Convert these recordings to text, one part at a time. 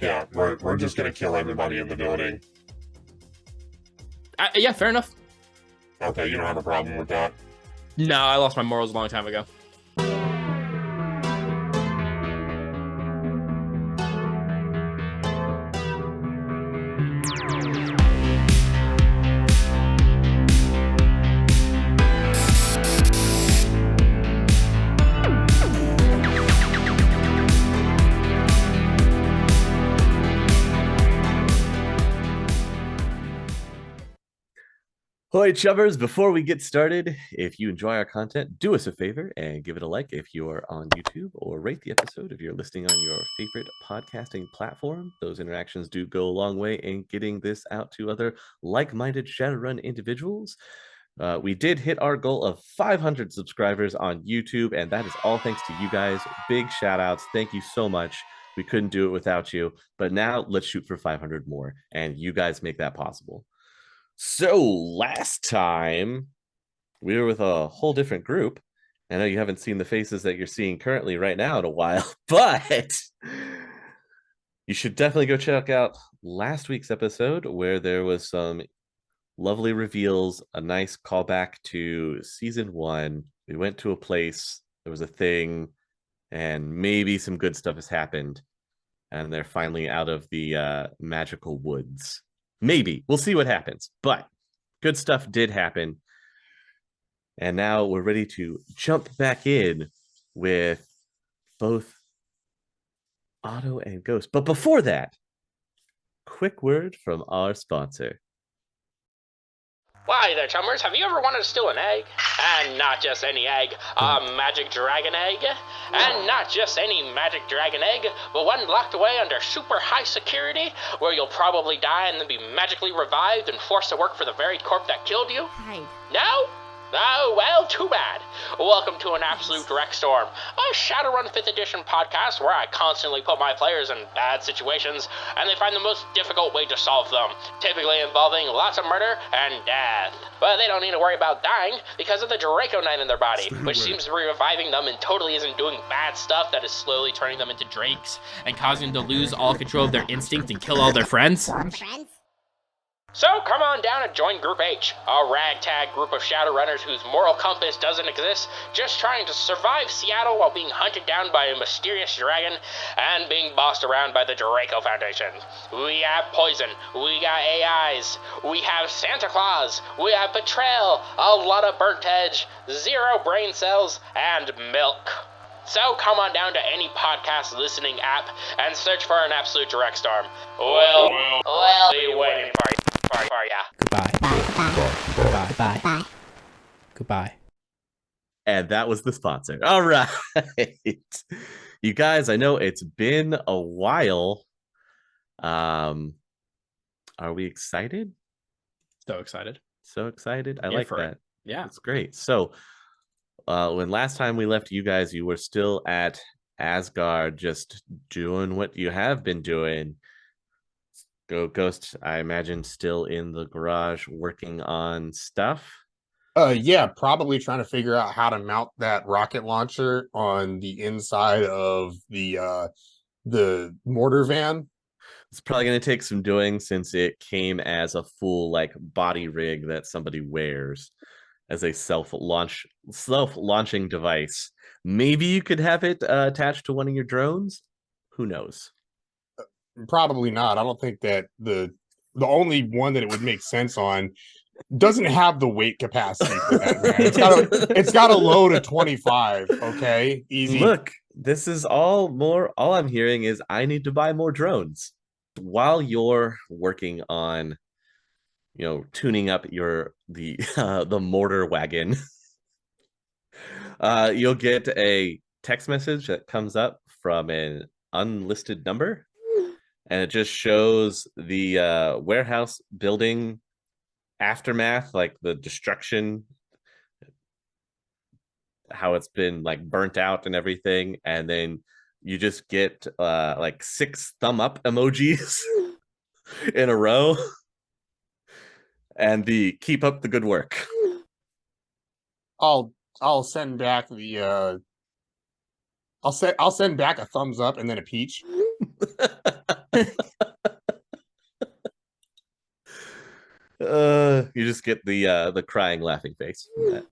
Yeah, we're just gonna kill everybody in the building. Yeah, fair enough. Okay, you don't have a problem with that. No, I lost my morals a long time ago. Hi, chummers. Before we get started, if you enjoy our content, do us a favor and give it a like if you are on YouTube, or rate the episode if you're listening on your favorite podcasting platform. Those interactions do go a long way in getting this out to other like-minded Shadowrun individuals. We did hit our goal of 500 subscribers on YouTube, and that is all thanks to you guys. Big shout outs. Thank you so much. We couldn't do it without you. But now let's shoot for 500 more, and you guys make that possible. So last time we were with a whole different group. I know you haven't seen the faces that you're seeing currently right now in a while, but you should definitely go check out last week's episode where there was some lovely reveals, a nice callback to season 1. We went to a place, there was a thing, and maybe some good stuff has happened, and they're finally out of the magical woods. Maybe. We'll see what happens. But good stuff did happen. And now we're ready to jump back in with both Auto and Ghost. But before that, quick word from our sponsor. Why there, chummers, have you ever wanted to steal an egg? And not just any egg, a magic dragon egg. And not just any magic dragon egg, but one locked away under super high security, where you'll probably die and then be magically revived and forced to work for the very corp that killed you? Hide. No? Oh, well, too bad. Welcome to an absolute Drekstorm, a Shadowrun 5th edition podcast where I constantly put my players in bad situations, and they find the most difficult way to solve them, typically involving lots of murder and death. But they don't need to worry about dying because of the Draco Knight in their body, which seems to be reviving them and totally isn't doing bad stuff that is slowly turning them into drakes and causing them to lose all control of their instinct and kill all their friends. So come on down and join Group H, a ragtag group of Shadowrunners whose moral compass doesn't exist, just trying to survive Seattle while being hunted down by a mysterious dragon and being bossed around by the Draco Foundation. We have poison, we got AIs, we have Santa Claus, we have betrayal, a lot of burnt edge, 0 brain cells, and milk. So come on down to any podcast listening app and search for an absolute Drekstorm. We'll be waiting for you. Goodbye. Goodbye. And that was the sponsor. All right. You guys, I know it's been a while. Are we excited? So excited. So excited. I Here like for that. it. Yeah. It's great. So when last time we left you guys, you were still at Asgard, just doing what you have been doing. Ghost, I imagine, still in the garage working on stuff. Yeah, probably trying to figure out how to mount that rocket launcher on the inside of the mortar van. It's probably going to take some doing since it came as a full body rig that somebody wears as a self-launching device. Maybe you could have it attached to one of your drones. Who knows? Probably not. I don't think that the only one that it would make sense on doesn't have the weight capacity for that, man. It's got a load of 25. Okay, easy. Look, this is all I'm hearing is I need to buy more drones. While you're working on, tuning up the mortar wagon, you'll get a text message that comes up from an unlisted number. And it just shows the warehouse building aftermath, like the destruction, how it's been burnt out and everything. And then you just get 6 thumb up emojis in a row. And the keep up the good work. I'll send back the I'll send back a thumbs up and then a peach. You just get the crying, laughing face from that.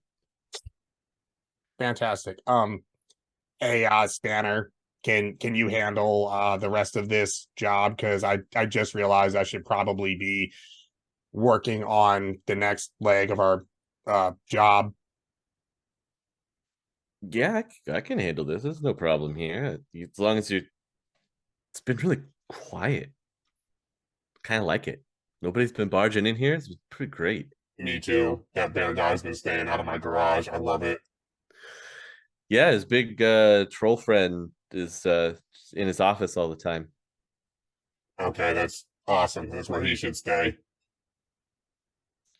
Fantastic. Hey, Spanner, can you handle the rest of this job? Because I just realized I should probably be working on the next leg of our job. Yeah, I can handle this. There's no problem here. As long as you, it's been really quiet. Kind of like it. Nobody's been barging in here. It's pretty great. Me too. That bear guy's been staying out of my garage. I love it. Yeah, his big troll friend is in his office all the time. Okay, that's awesome. That's where he should stay.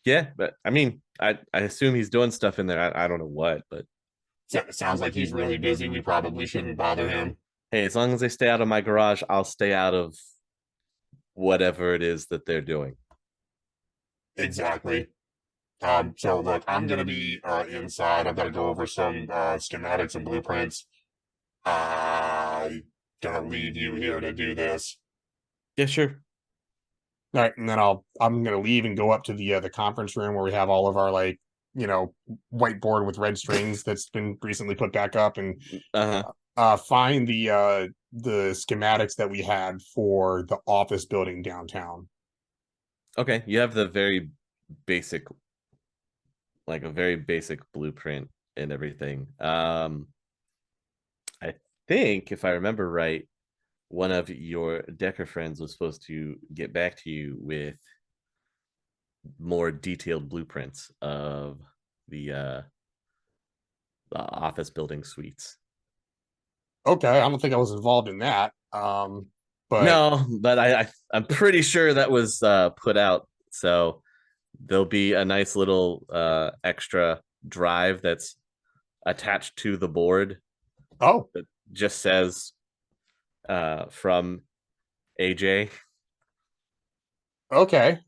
Yeah, but I mean, I assume he's doing stuff in there. I don't know what, but Sounds like he's really busy. We probably shouldn't bother him. hey, as long as they stay out of my garage, I'll stay out of whatever it is that they're doing. Exactly. So look, I'm gonna be inside. I've got to go over some schematics and blueprints. I gonna leave you here to do this. Yeah, sure. All right, and then I'm gonna leave and go up to the conference room where we have all of our whiteboard with red strings that's been recently put back up, and find the schematics that we had for the office building downtown. Okay, you have the very basic, like a very basic blueprint and everything. I think if I remember right, one of your Decker friends was supposed to get back to you with more detailed blueprints of the office building suites. Okay, I don't think I was involved in that. But no, but I'm pretty sure that was put out. So there'll be a nice little extra drive that's attached to the board. Oh, that just says from AJ. Okay.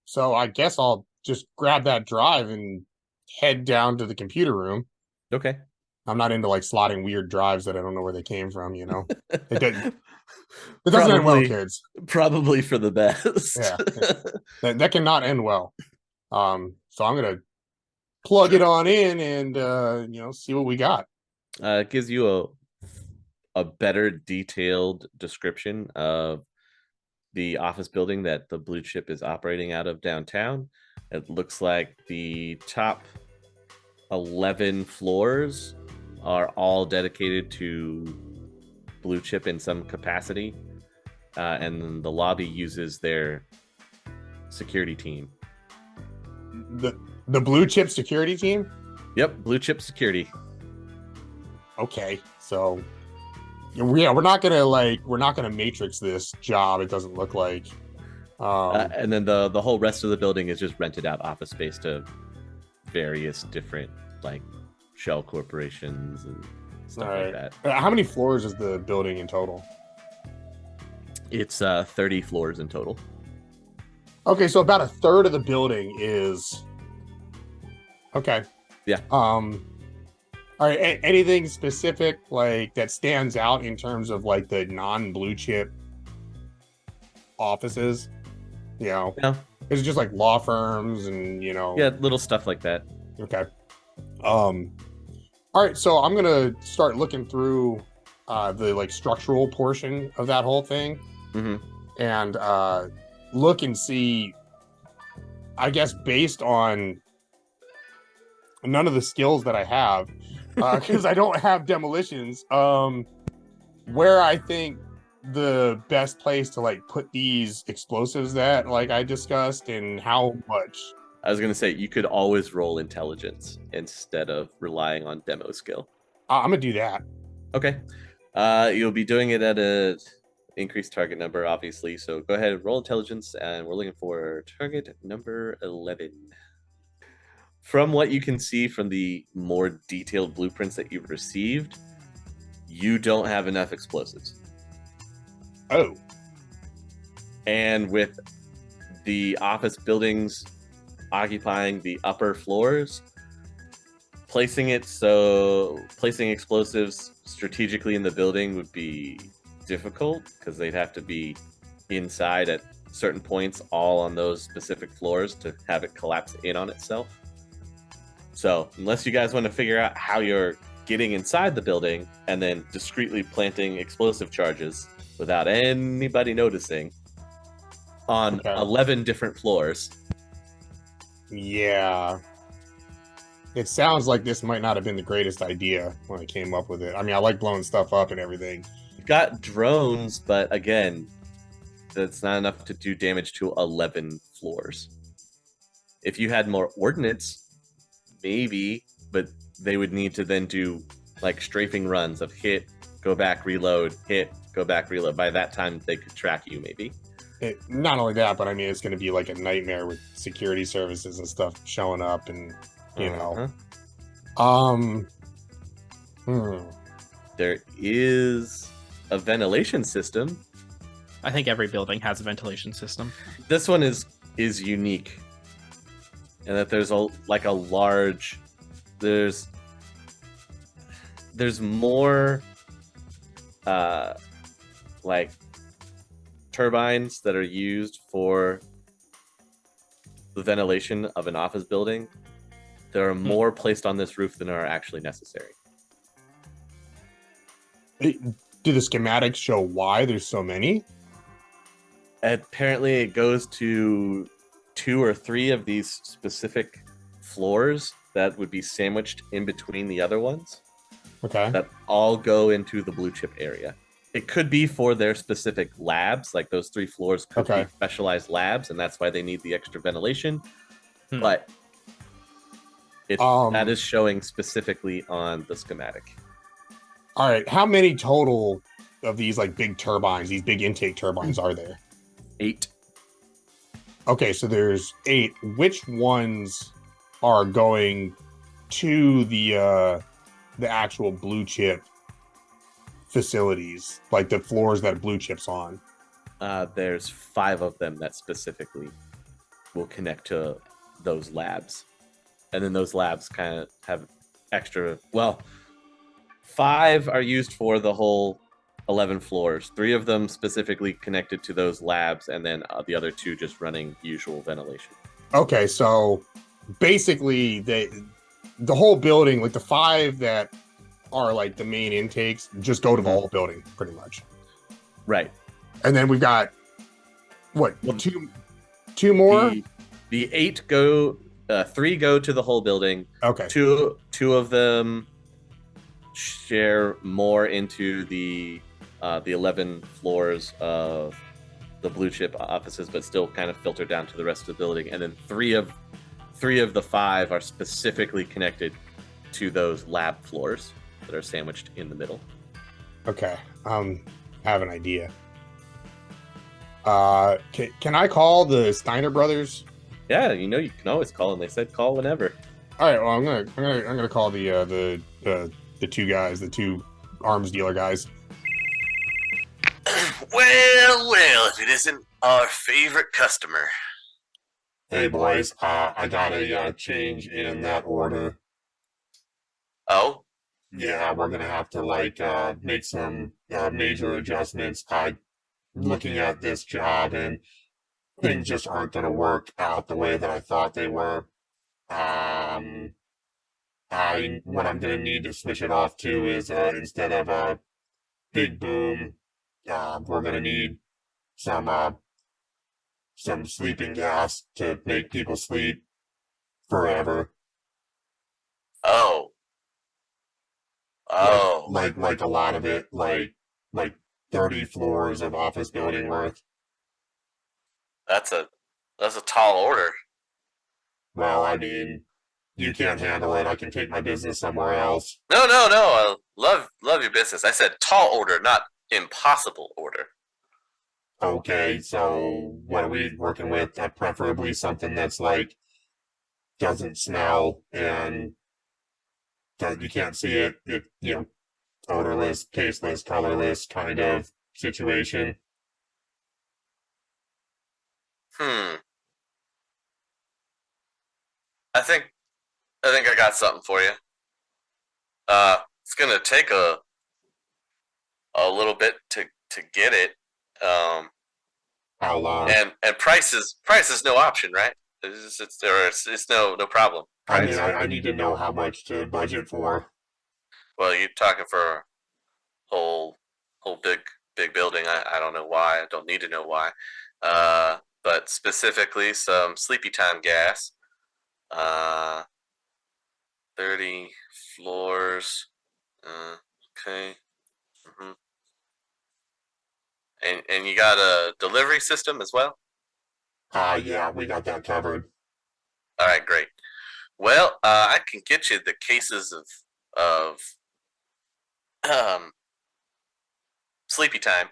So I guess I'll just grab that drive and head down to the computer room. Okay. I'm not into slotting weird drives that I don't know where they came from, It doesn't end well, kids. Probably for the best. Yeah. That cannot end well. So I'm gonna plug it on in and see what we got. It gives you a better detailed description of the office building that the blue chip is operating out of downtown. It looks like the top 11 floors are all dedicated to blue chip in some capacity, and the lobby uses their security team. The blue chip security team? Yep, blue chip security. Okay, so we're not gonna matrix this job. It doesn't look like. And then the whole rest of the building is just rented out office space to various different shell corporations and stuff like that. How many floors is the building in total? It's 30 floors in total. Okay, so about a third of the building is. Okay. Yeah. All right. Anything specific that stands out in terms of the non-blue chip offices? No. Is it just law firms and Yeah, little stuff like that. Okay. All right, so I'm gonna start looking through the structural portion of that whole thing, and look and see. I guess based on none of the skills that I have, because I don't have demolitions, where I think the best place to put these explosives that I discussed and how much. I was gonna say you could always roll intelligence instead of relying on demo skill. I'm gonna do that. Okay. You'll be doing it at a increased target number, obviously. So go ahead and roll intelligence, and we're looking for target number 11. From what you can see from the more detailed blueprints that you've received, you don't have enough explosives. Oh. And with the office buildings occupying the upper floors, placing explosives strategically in the building would be difficult because they'd have to be inside at certain points, all on those specific floors to have it collapse in on itself. So unless you guys want to figure out how you're getting inside the building and then discreetly planting explosive charges without anybody noticing on 11 different floors. Yeah. It sounds like this might not have been the greatest idea when I came up with it. I mean, I like blowing stuff up and everything. You've got drones, but again, that's not enough to do damage to 11 floors. If you had more ordnance, maybe, but they would need to then do like strafing runs of hit, go back, reload, hit, go back, reload. By that time, they could track you, maybe. Not only that, but I mean, it's going to be like a nightmare with security services and stuff showing up, and you know. There is a ventilation system. I think every building has a ventilation system. This one is unique, and that there's a large. There's more like turbines that are used for the ventilation of an office building. There are more placed on this roof than are actually necessary. Do the schematics show why there's so many? Apparently, it goes to 2 or 3 of these specific floors that would be sandwiched in between the other ones. Okay. That all go into the blue chip area. It could be for their specific labs, like those 3 floors could be specialized labs, and that's why they need the extra ventilation. But that is showing specifically on the schematic. All right, how many total of these like big turbines, these big intake turbines, are there? 8. Okay, so there's 8. Which ones are going to the actual blue chip facilities, like the floors that blue chip's on? There's 5 of them that specifically will connect to those labs, and then those labs kind of have extra. Well, 5 are used for the whole 11 floors. 3 of them specifically connected to those labs, and then the other 2 just running usual ventilation. Okay, so basically the whole building, like the 5 that are like the main intakes, just go to the whole building pretty much. Right. And then we've got what? 2 more? The 8 go 3 go to the whole building. Okay. 2 of them share more into the 11 floors of the blue chip offices, but still kind of filter down to the rest of the building. And then 3 of the 5 are specifically connected to those lab floors that are sandwiched in the middle. Okay. I have an idea. Can I call the Steiner brothers? Yeah, you can always call them. They said call whenever. All right. Well, I'm gonna call the 2 guys, the 2 arms dealer guys. Well, if it isn't our favorite customer. Hey boys, I got a change in that order. Oh? Yeah, we're gonna have to make some major adjustments. Looking at this job, and things just aren't gonna work out the way that I thought they were. What I'm gonna need to switch it off to is instead of a big boom, we're gonna need some sleeping gas to make people sleep forever. Oh. Like a lot of it, like 30 floors of office building worth. That's a tall order. Well, I mean, you can't handle it. I can take my business somewhere else. No. I love your business. I said tall order, not impossible order. Okay, so what are we working with? Preferably something that's doesn't smell and you can't see it. Odorless, tasteless, colorless kind of situation. I think I got something for you. It's gonna take a little bit to get it. How long? And price is no option, right? It's no problem. I Price. mean, I need to know how much to budget for. Well, you're talking for a whole big building. I don't know why. I don't need to know why. But specifically some sleepy time gas. 30 floors. Okay. Mm-hmm. And you got a delivery system as well? Yeah, we got that covered. All right, great. Well, I can get you the cases of sleepy time.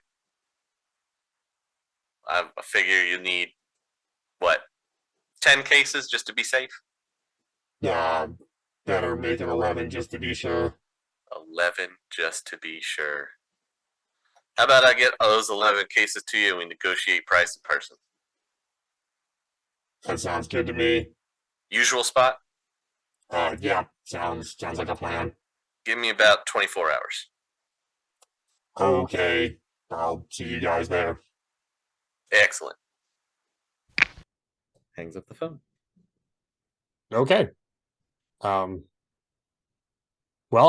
I figure you need what, 10 cases just to be safe. Yeah, better make it 11 just to be sure. 11 just to be sure. How about I get those 11 cases to you and we negotiate price in person? That sounds good to me. Usual spot? Yeah, sounds like a plan. Give me about 24 hours. Okay, I'll see you guys there. Excellent. Hangs up the phone. Okay. Well,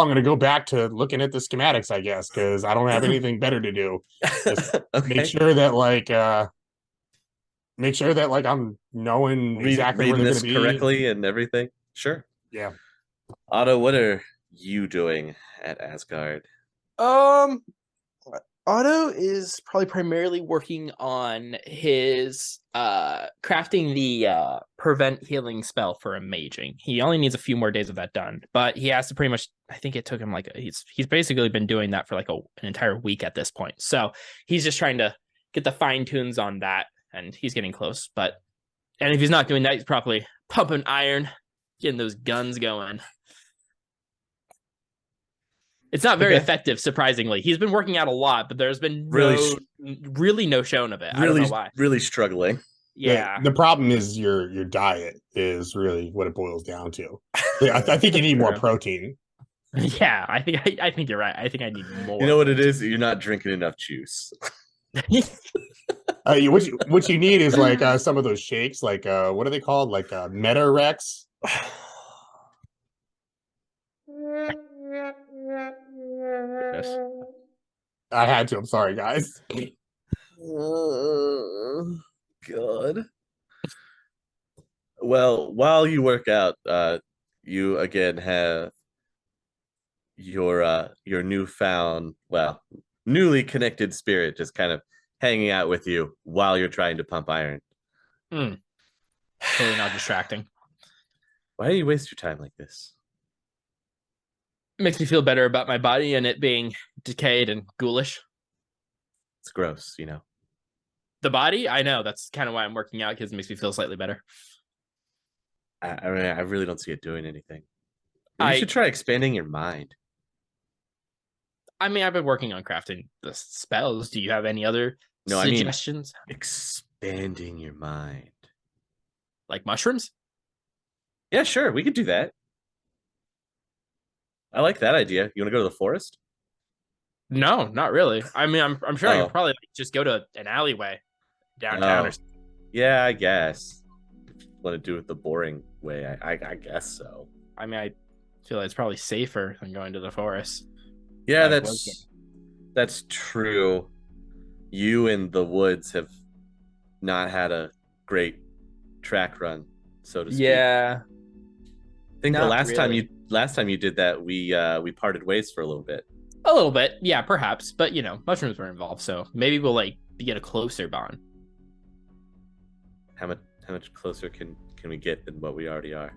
I'm going to go back to looking at the schematics, I guess, because I don't have anything better to do. Just Okay. make sure that I'm knowing exactly where reading they're this going to be correctly and everything. Sure. Yeah. Otto, what are you doing at Asgard? Otto is probably primarily working on his crafting the prevent healing spell for Amaging. He only needs a few more days of that done, but he has to pretty much, I think it took him like he's basically been doing that for like an entire week at this point. So he's just trying to get the fine tunes on that, and he's getting close. And if he's not doing that, he's probably pumping iron, getting those guns going. It's not very effective, surprisingly. He's been working out a lot, but there's been really no shown of it. I don't know why. Really struggling. Yeah. The problem is your diet is really what it boils down to. Yeah, I think you need more protein. Yeah, I think you're right. I think I need more. You know what it is? You're not drinking enough juice. What you need is like some of those shakes, like what are they called? Like Meta Rex. Yes. I had to. I'm sorry, guys. God. Well, while you work out, you again have your newfound, newly connected spirit just kind of hanging out with you while you're trying to pump iron. Totally not distracting. Why do you waste your time like this? It makes me feel better about my body and it being decayed and ghoulish. It's gross, you know. The body? I know. That's kind of why I'm working out, because it makes me feel slightly better. I mean, I really don't see it doing anything. You should try expanding your mind. I mean, I've been working on crafting the spells. Do you have any other suggestions? I mean, expanding your mind. Like mushrooms? Yeah, sure. We could do that. I like that idea. You want to go to the forest? No, not really. I mean, I'm sure I could probably just go to an alleyway downtown or something. Yeah, I guess. If you want to do it the boring way, I guess so. I mean, I feel like it's probably safer than going to the forest. Yeah, that's true. You and the woods have not had a great track run, so to speak. Yeah. I think the last time you did that, we parted ways for a little bit. A little bit, yeah, perhaps. But mushrooms were involved, so maybe we'll get a closer bond. How much closer can we get than what we already are?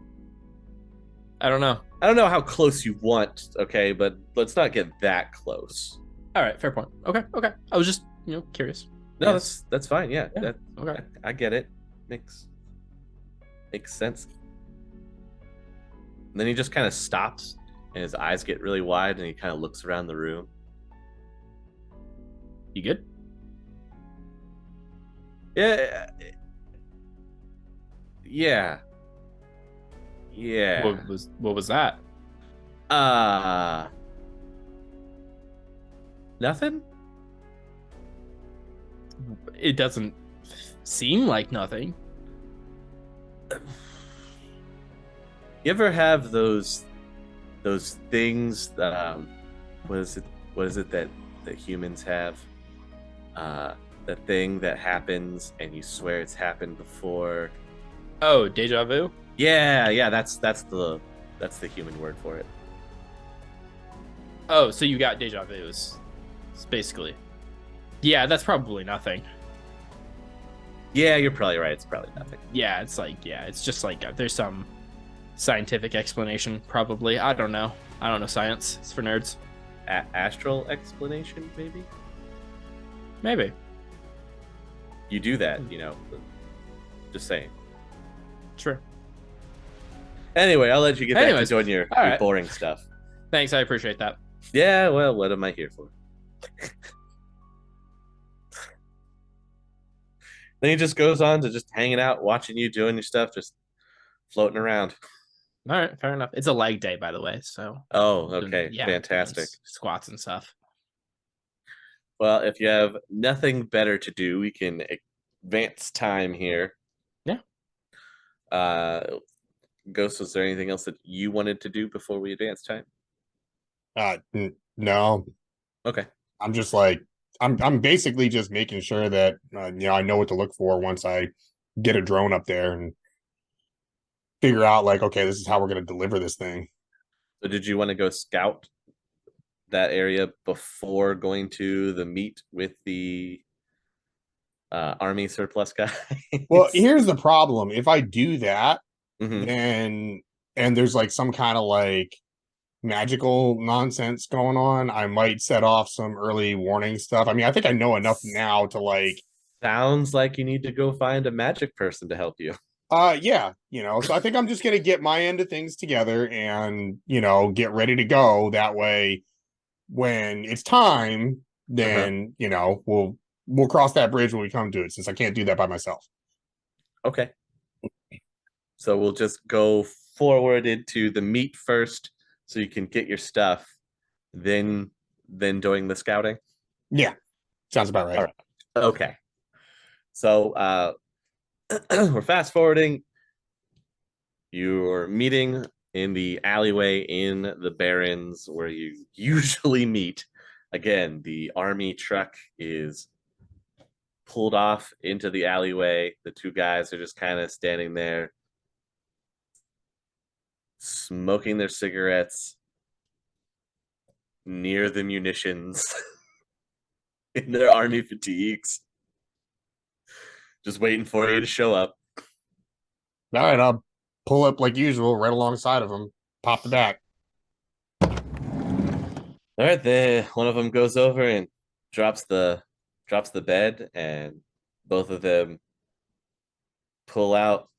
I don't know. I don't know how close you want, okay, but let's not get that close. All right, fair point. Okay. I was just curious. No, that's fine. Yeah. Okay. I get it. Makes sense. And then he just kind of stops, and his eyes get really wide, and he kind of looks around the room. You good? Yeah. What was that? Nothing? It doesn't seem like nothing. You ever have those things that what is it that humans have? The thing that happens and you swear it's happened before. Oh, deja vu? Yeah, that's the human word for it. Oh, so you got deja vus. It's basically. Yeah, that's probably nothing. Yeah, you're probably right. It's probably nothing. Yeah, it's just like there's some scientific explanation, probably. I don't know science. It's for nerds. Astral explanation, maybe? Maybe. You do that, just saying. Sure. Anyway, I'll let you get back to doing your right. boring stuff. Thanks, I appreciate that. Yeah, well, what am I here for? Then he just goes on to just hanging out, watching you doing your stuff, just floating around. All right, fair enough. It's a leg day, by the way, so. Oh, okay. Yeah, fantastic. Squats and stuff. Well, if you have nothing better to do, we can advance time here. Yeah. Ghost, was there anything else that you wanted to do before we advance time? No. Okay. I'm just like, I'm basically just making sure that I know what to look for once I get a drone up there and figure out like, okay, this is how we're going to deliver this thing. So did you want to go scout that area before going to the meet with the army surplus guy? Well, here's the problem. If I do that, Mhm. then and there's like some kind of like magical nonsense going on, I might set off some early warning stuff. I mean, I think I know enough now to like. Sounds like you need to go find a magic person to help you. Yeah, so I think I'm just gonna get my end of things together and get ready to go. That way, when it's time, then we'll cross that bridge when we come to it, since I can't do that by myself. Okay. So we'll just go forward into the meet first, so you can get your stuff, then doing the scouting. Yeah, sounds about right. All right. Okay. So we're fast forwarding. You're meeting in the alleyway in the Barrens where you usually meet. Again, the army truck is pulled off into the alleyway. The two guys are just kind of standing there, smoking their cigarettes near the munitions in their army fatigues, just waiting for you to show up. All right, I'll pull up like usual, right alongside of them, pop the back. All right, one of them goes over and drops the bed, and both of them pull out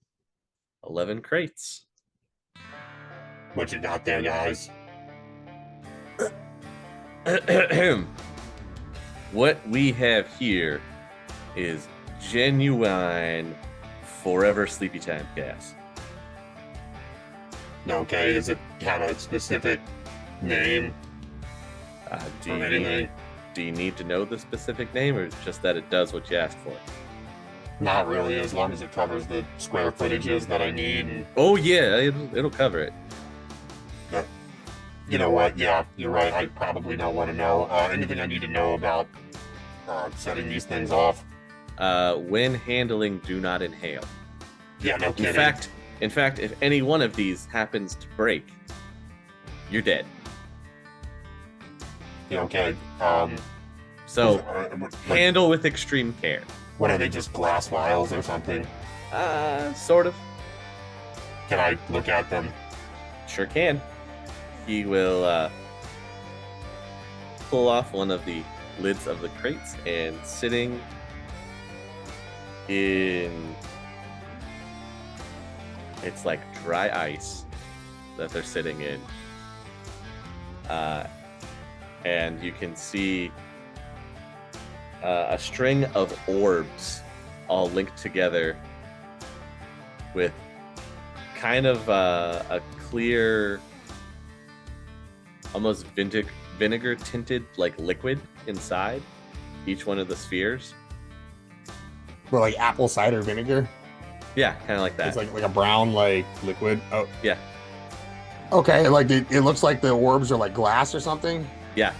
11 crates. What you got there, guys? What we have here is genuine forever sleepy time gas. Okay, is it kind of a specific name Do or anything? you need to know the specific name, or just that it does what you asked for? Not really, as long as it covers the square footages that I need. And, Oh yeah, it'll cover it. you know what? Yeah, you're right. I probably don't want to know anything I need to know about setting these things off. When handling, do not inhale. Yeah, no kidding. In fact, if any one of these happens to break, you're dead. Yeah, okay. So like, handle with extreme care. what are they, just glass vials or something? Sort of. Can I look at them? Sure can. He will pull off one of the lids of the crates, and sitting in, it's like dry ice that they're sitting in. And you can see a string of orbs all linked together with kind of a clear, almost vinegar tinted like liquid inside each one of the spheres. Or like apple cider vinegar. Yeah, kind of like that. It's like a brown like liquid. Oh Yeah. Okay, like it looks like the orbs are like glass or something. Yeah.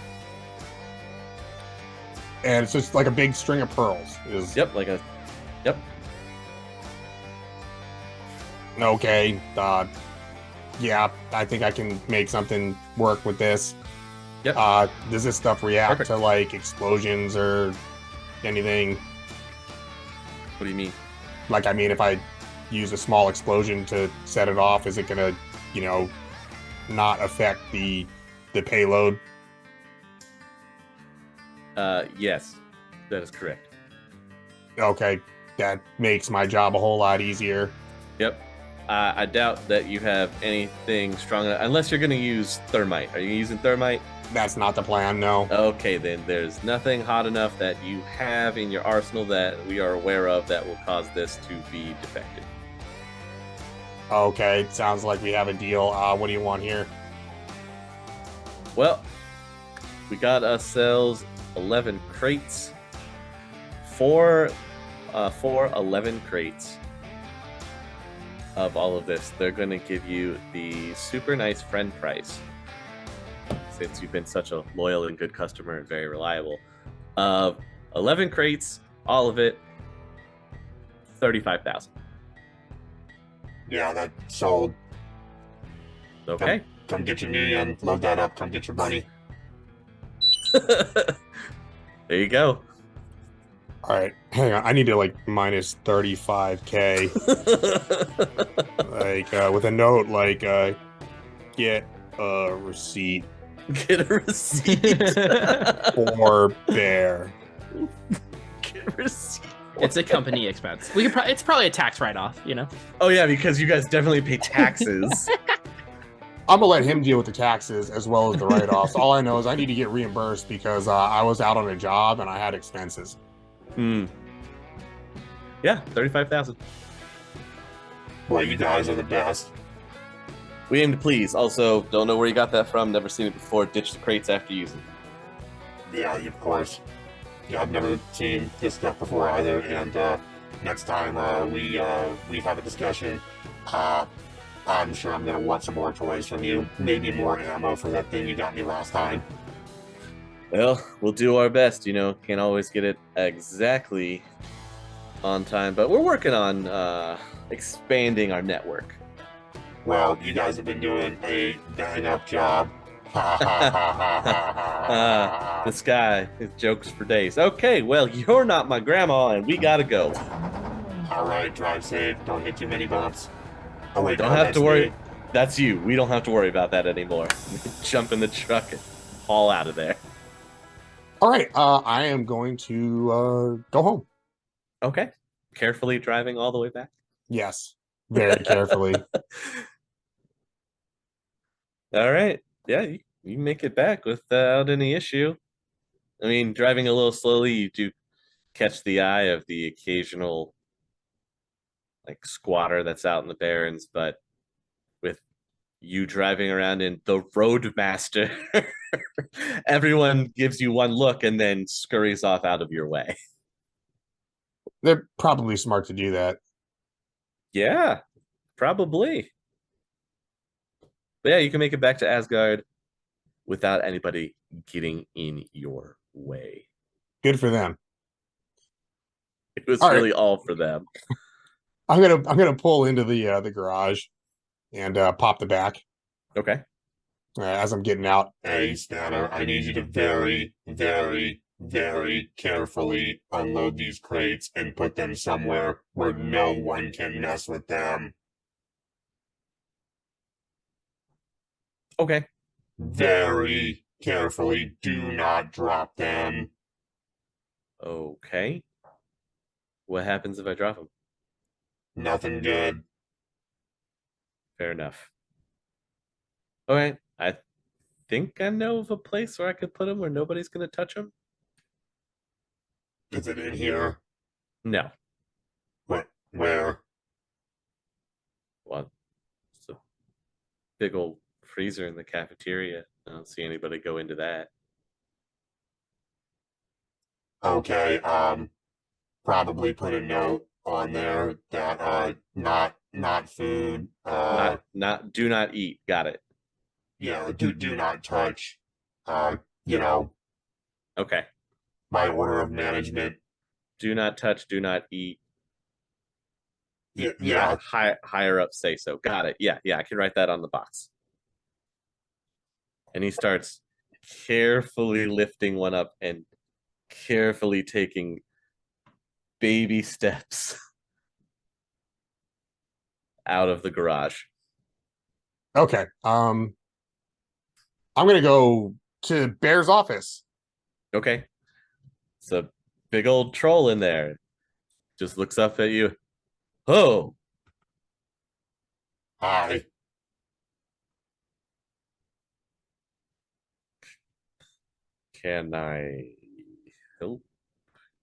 And it's just like a big string of pearls. Yep, like a. Yep. Okay. Yeah, I think I can make something work with this. Yep. Does this stuff react Perfect. to like explosions or anything? What do you mean? Like, I mean, if I use a small explosion to set it off, is it gonna, not affect the payload? Yes, that is correct. Okay, that makes my job a whole lot easier. Yep. I doubt that you have anything strong enough, unless you're going to use thermite. Are you using thermite? That's not the plan, no. Okay, then there's nothing hot enough that you have in your arsenal that we are aware of that will cause this to be defective. Okay, sounds like we have a deal. What do you want here? Well, we got ourselves 11 crates. For 11 crates of all of this, they're going to give you the super nice friend price. Since you've been such a loyal and good customer and very reliable. 11 crates, all of it, 35,000. Yeah, that sold. Okay. Come get your million, load that up, come get your money. There you go. All right, hang on. I need to like minus 35K. Like with a note like get a receipt Get a receipt. for bear. Get a receipt. It's a company expense. We could it's probably a tax write-off, Oh yeah, because you guys definitely pay taxes. I'm gonna let him deal with the taxes as well as the write-offs. All I know is I need to get reimbursed because I was out on a job and I had expenses. Yeah, 35,000. Boy, you guys are the best. We aim to please. Also, don't know where you got that from. Never seen it before. Ditch the crates after using. Yeah, of course. Yeah, I've never seen this stuff before either. And next time we have a discussion, I'm sure I'm gonna want some more toys from you. Maybe more ammo for that thing you got me last time. Well, we'll do our best. Can't always get it exactly on time, but we're working on expanding our network. Well, you guys have been doing a bang-up job. This guy, his jokes for days. Okay, well, you're not my grandma, and we gotta go. All right, drive safe. Don't hit too many bumps. Oh wait, Don't no, have that's to worry. me. That's you. We don't have to worry about that anymore. Jump in the truck and haul out of there. All right, I am going to go home. Okay. Carefully driving all the way back. Yes, very carefully. All right. Yeah, you make it back without any issue. I mean, driving a little slowly, you do catch the eye of the occasional like squatter that's out in the barrens, but with you driving around in the Roadmaster, everyone gives you one look and then scurries off out of your way. They're probably smart to do that. Yeah, probably. But yeah, you can make it back to Asgard without anybody getting in your way. Good for them. It was All right. really all for them. I'm gonna pull into the garage and pop the back Okay. as I'm getting out. Hey, Spanner, I need you to very, very, very carefully unload these crates and put them somewhere where no one can mess with them. Okay. Very carefully. Do not drop them. Okay. What happens if I drop them? Nothing good. Fair enough. Okay. I think I know of a place where I could put them where nobody's going to touch them. Is it in here? No. What? Where? Well, it's a big old freezer in the cafeteria. I don't see anybody go into that. Okay, probably put a note on there that not food. Do not eat. Got it. Yeah, do not touch. You know, Okay. my order of management. Do not touch. Do not eat. Yeah. Higher up say so. Got it. Yeah. I can write that on the box. And he starts carefully lifting one up and carefully taking baby steps out of the garage. Okay. I'm gonna go to Bear's office. Okay. It's a big old troll in there. Just looks up at you. Oh, Hi. can I help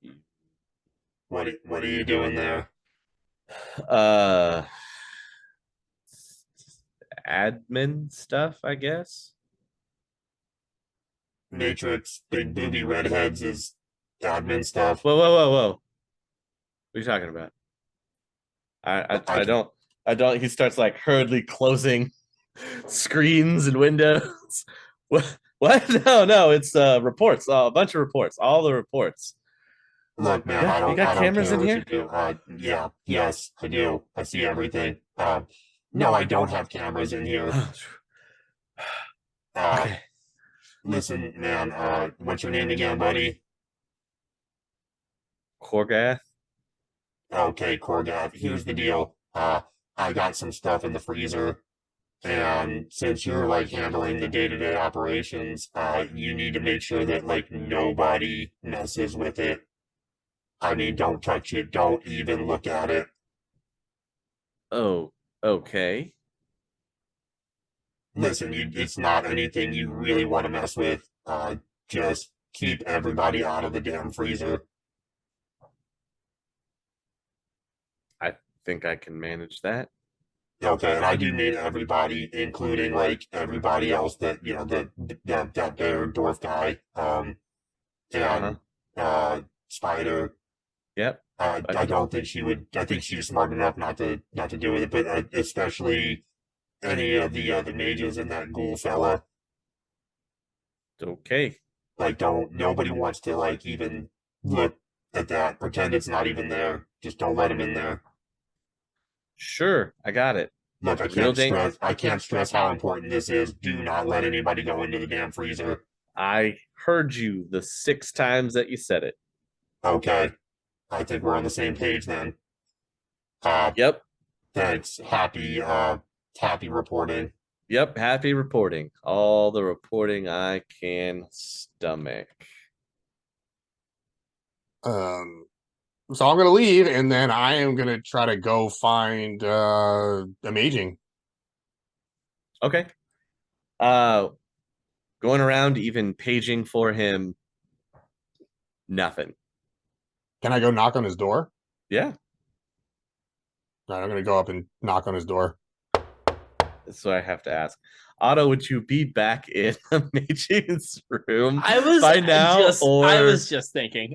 you? What are you doing there? Admin stuff, I guess. Matrix, big booby redheads is admin stuff. Whoa. What are you talking about? I don't. He starts like hurriedly closing screens and windows. What? No. It's reports. A bunch of reports. All the reports. Look, man, I don't. You got I don't cameras care in what here? you do. Yeah, yes, I do. I see everything. No, I don't have cameras in here. Okay. Listen, man. What's your name again, buddy? Korgath. Okay, Korgath. Here's the deal. I got some stuff in the freezer, and since you're like handling the day-to-day operations, you need to make sure that like nobody messes with it. I mean, don't touch it. Don't even look at it. Oh, okay. Listen, it's not anything you really want to mess with. Just keep everybody out of the damn freezer. I think I can manage that. Okay, and I do mean everybody, including like everybody else that that bear dwarf guy, and Spider. Yep. I don't think she would. I think she's smart enough not to deal with it, but especially any of the mages and that ghoul fella. Okay. Like, nobody wants to like even look at that. Pretend it's not even there. Just don't let him in there. Sure, I got it. Look, I can't stress how important this is. Do not let anybody go into the damn freezer. I heard you the 6 times that you said it. Okay. I think we're on the same page then. Yep. Thanks. Happy reporting. Yep, happy reporting. All the reporting I can stomach. So I'm gonna leave, and then I am gonna try to go find Amaging. Okay. Going around even paging for him. Nothing. Can I go knock on his door? Yeah. All right, I'm gonna go up and knock on his door. That's what I have to ask. Otto, would you be back in Amaging's room I was by now? I was just thinking.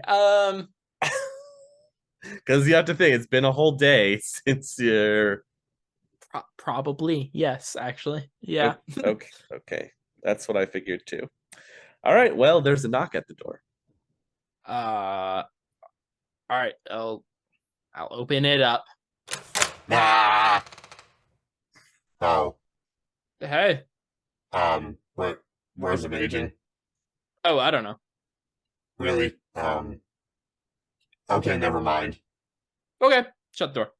Because you have to think, it's been a whole day since you're probably yes, actually, yeah. Okay, that's what I figured too. All right, well, there's a knock at the door. All right, I'll open it up. Ah! Oh. Hey. Where's Amaging? Oh, I don't know. Really? Okay, never mind. Okay, shut the door.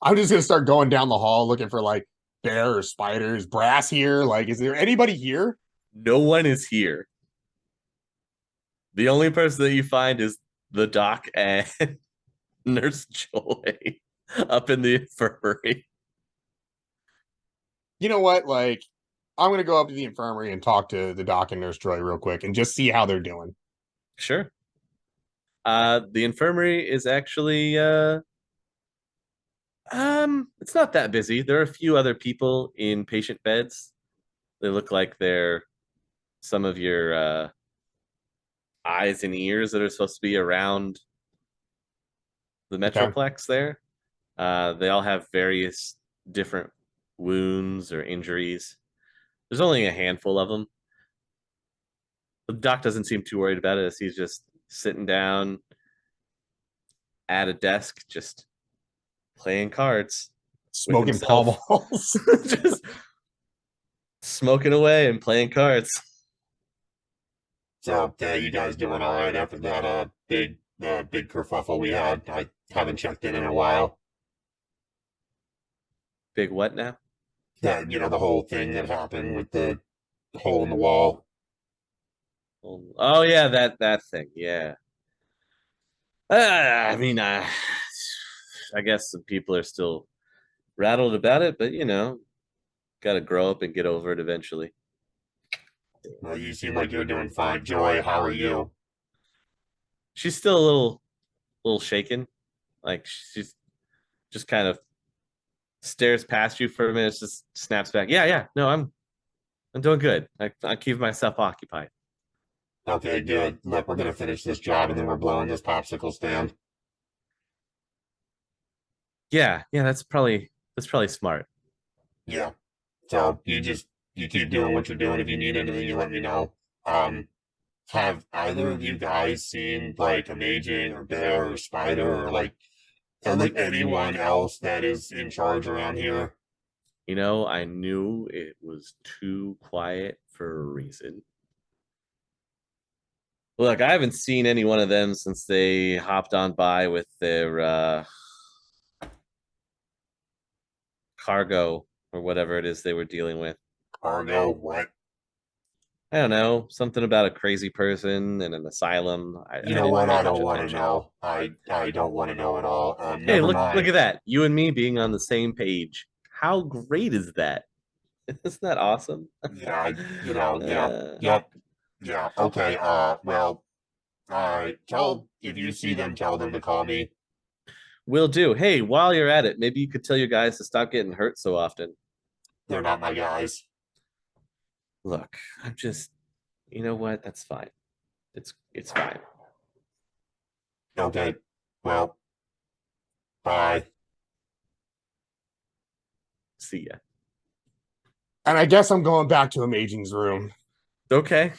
I'm just gonna start going down the hall looking for like Bear or Spiders. Brass here? Like, is there anybody here? No one is here. The only person that you find is the doc and Nurse Joy up in the infirmary. You know what? Like, I'm gonna go up to the infirmary and talk to the doc and Nurse Joy real quick and just see how they're doing. Sure. The infirmary is actually it's not that busy. There are a few other people in patient beds. They look like they're some of your eyes and ears that are supposed to be around the Metroplex there. They all have various different wounds or injuries. There's only a handful of them. The doc doesn't seem too worried about it as he's just sitting down at a desk, just playing cards. Smoking Pall himself. Malls. Just smoking away and playing cards. So, you guys doing all right after that big kerfuffle we had? I haven't checked in a while. Big what now? That, the whole thing that happened with the hole in the wall. Oh yeah, that thing. Yeah. I mean, I guess some people are still rattled about it, but got to grow up and get over it eventually. Well, you seem like you're doing fine. Joy, how are you? She's still a little shaken. Like she's just kind of stares past you for a minute, just snaps back. Yeah. No, I'm doing good. I keep myself occupied. Okay, good. Look, we're gonna finish this job and then we're blowing this popsicle stand. Yeah, that's probably smart. Yeah. So you keep doing what you're doing. If you need anything, you let me know. Have either of you guys seen like Amaging or Bear or Spider or like anyone else that is in charge around here? I knew it was too quiet for a reason. Look, I haven't seen any one of them since they hopped on by with their cargo or whatever it is they were dealing with. Cargo, what? I don't know, something about a crazy person in an asylum. You know what? I don't want to know. I don't want to know at all. Hey, look at that! You and me being on the same page. How great is that? Isn't that awesome? Yeah, yeah. Okay. Well, if you see them, tell them to call me. Will do. Hey, while you're at it, maybe you could tell your guys to stop getting hurt so often. They're not my guys. Look, I'm just, you know what? That's fine. It's fine. Okay. Well, bye. See ya. And I guess I'm going back to Amaging's room Okay.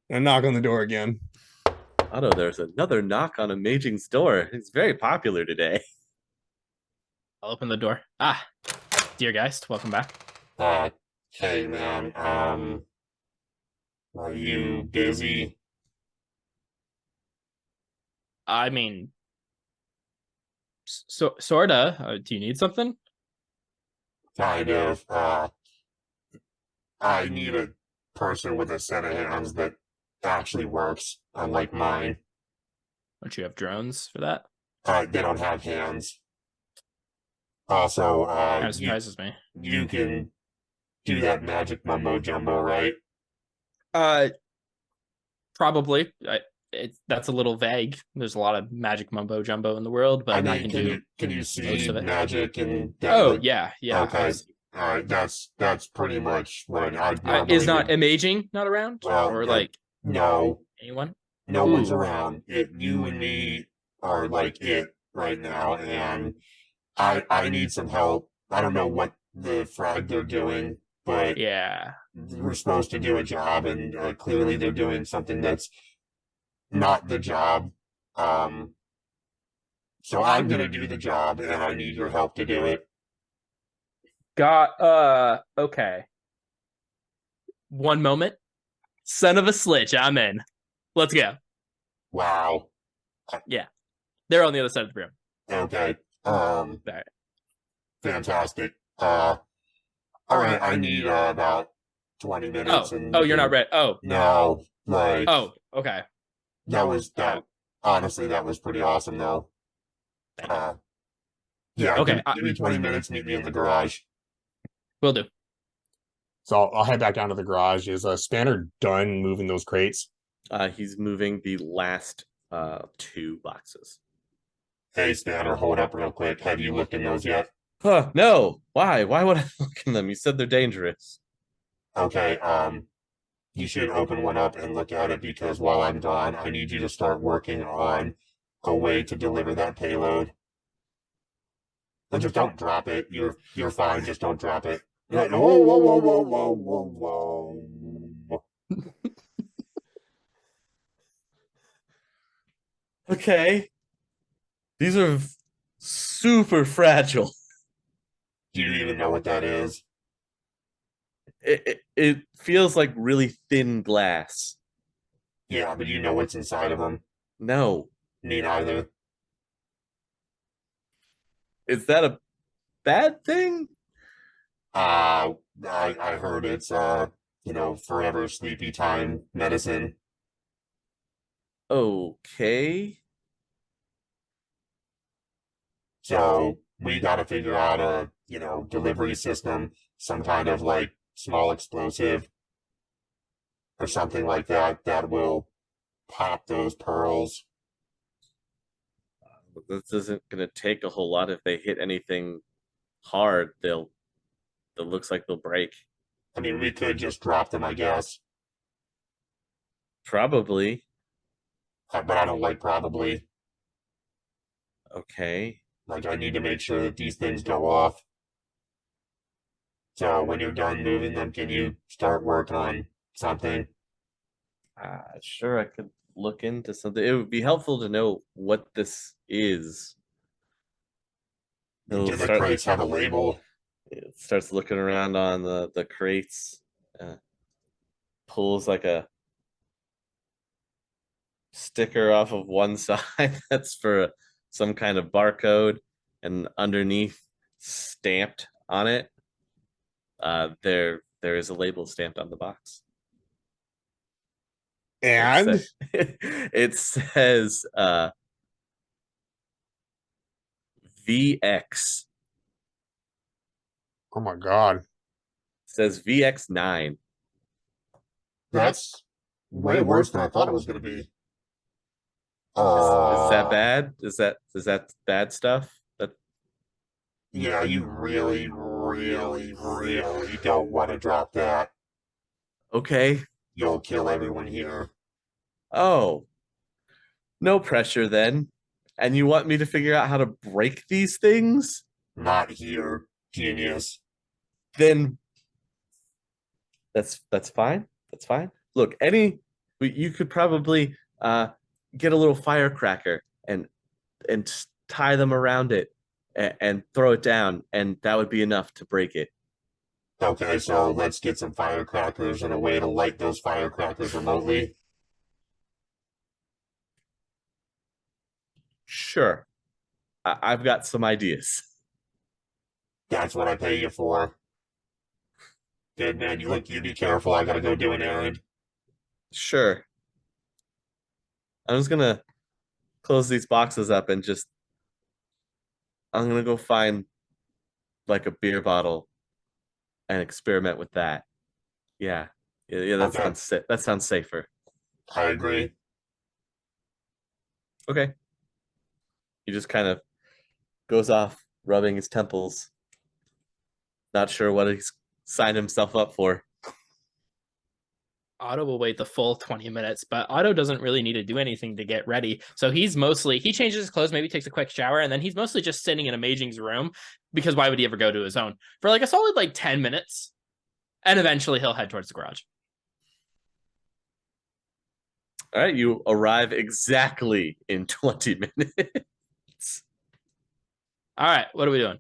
and knock on the door again. Auto, there's another knock on Amaging's door. It's very popular today. I'll open the door. Dear Geist, welcome back. Hey man, are you busy? I mean, sorta. Do you need something? Kind of. I need a person with a set of hands that actually works, unlike mine. Don't you have drones for that? They don't have hands. Also, That surprises me. you can do that magic mumbo jumbo, right? Probably. That's a little vague. There's a lot of magic mumbo jumbo in the world, but I can do. Can you see most of it. magic and? Yeah. Okay. All right, that's pretty much what I'd normally Is not do. Amaging not around, Well, or yeah. like No, anyone? no one's around. You and me are like it right now, and I need some help. I don't know what the frag they're doing, but Yeah. we're supposed to do a job, and clearly they're doing something that's not the job. So I'm gonna do the job, and I need your help to do it. Okay. One moment. Son of a slitch, I'm in. Let's go. Wow. They're on the other side of the room. Okay. Right. Fantastic. All right. I need about 20 minutes. Oh, you're not ready. Oh, No, like okay. that. Honestly, that was pretty awesome, though. Yeah. Okay, Give me 20 minutes. Meet me in the garage. Will do. So I'll head back down to the garage. Is Spanner done moving those crates? He's moving the last 2 boxes. Hey, Spanner, hold up real quick. Have you looked in those yet? No. Why? Why would I look in them? You said they're dangerous. Okay. you should open one up and look at it, because while I'm gone, I need you to start working on a way to deliver that payload. And just don't drop it. You're fine. Just don't drop it. You're like, whoa, whoa, whoa, whoa, whoa, whoa, whoa. Okay. These are super fragile. Do you even know what that is? It feels like really thin glass. Yeah, but you know what's inside of them. No. Me neither. Is that a bad thing? I heard it's forever sleepy time medicine. Okay. So we got to figure out a delivery system, some kind of like small explosive or something like that that will pop those pearls. This isn't gonna take a whole lot. If they hit anything hard, it looks like they'll break. I mean, we could just drop them, I guess. Probably. But I don't like probably. Okay. Like, I need to make sure that these things go off. So when you're done moving them, can you start work on something? Sure, I could look into something. It would be helpful to know what this is. Do the crates have a label? It starts looking around on the crates. Pulls like a sticker off of one side that's for some kind of barcode, and underneath, stamped on it, there is a label stamped on the box. And it says VX. oh my god. It says VX9. That's way worse than I thought it was going to be. Is that bad? Is that bad stuff? That Yeah, you really, really, really don't want to drop that. okay? You'll kill everyone here. Oh, no pressure then. And you want me to figure out how to break these things? Not here, genius. Then that's fine. That's fine. Look, you could probably get a little firecracker and tie them around it and throw it down, and that would be enough to break it. Okay, so let's get some firecrackers and a way to light those firecrackers remotely. Sure. I've got some ideas. That's what I pay you for. Good man, you be careful. I gotta go do an errand. Sure. I'm just gonna close these boxes up and I'm gonna go find like a beer bottle and experiment with that. Yeah. That Okay. sounds safer. I agree. Okay. He just kind of goes off rubbing his temples. Not sure what he's signed himself up for. Otto will wait the full 20 minutes, but Otto doesn't really need to do anything to get ready. So he changes his clothes, maybe takes a quick shower, and then he's mostly just sitting in Amaging's room, because why would he ever go to his own? For like a solid 10 minutes. And eventually he'll head towards the garage. All right, you arrive exactly in 20 minutes. All right, what are we doing?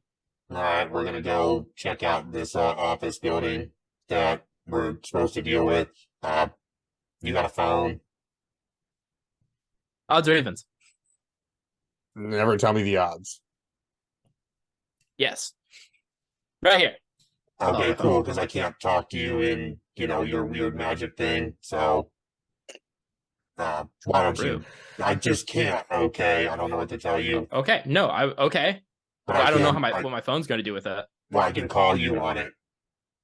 All right, we're gonna go check out this office building that we're supposed to deal with. You got a phone? Odds or evens? Never tell me the odds. Yes. Right here. Okay, cool, because I can't talk to you in, your weird magic thing, so why don't you? I just can't, okay? I don't know what to tell you. Okay, no, okay. But I don't know what my phone's going to do with it. Well, I can call you on it.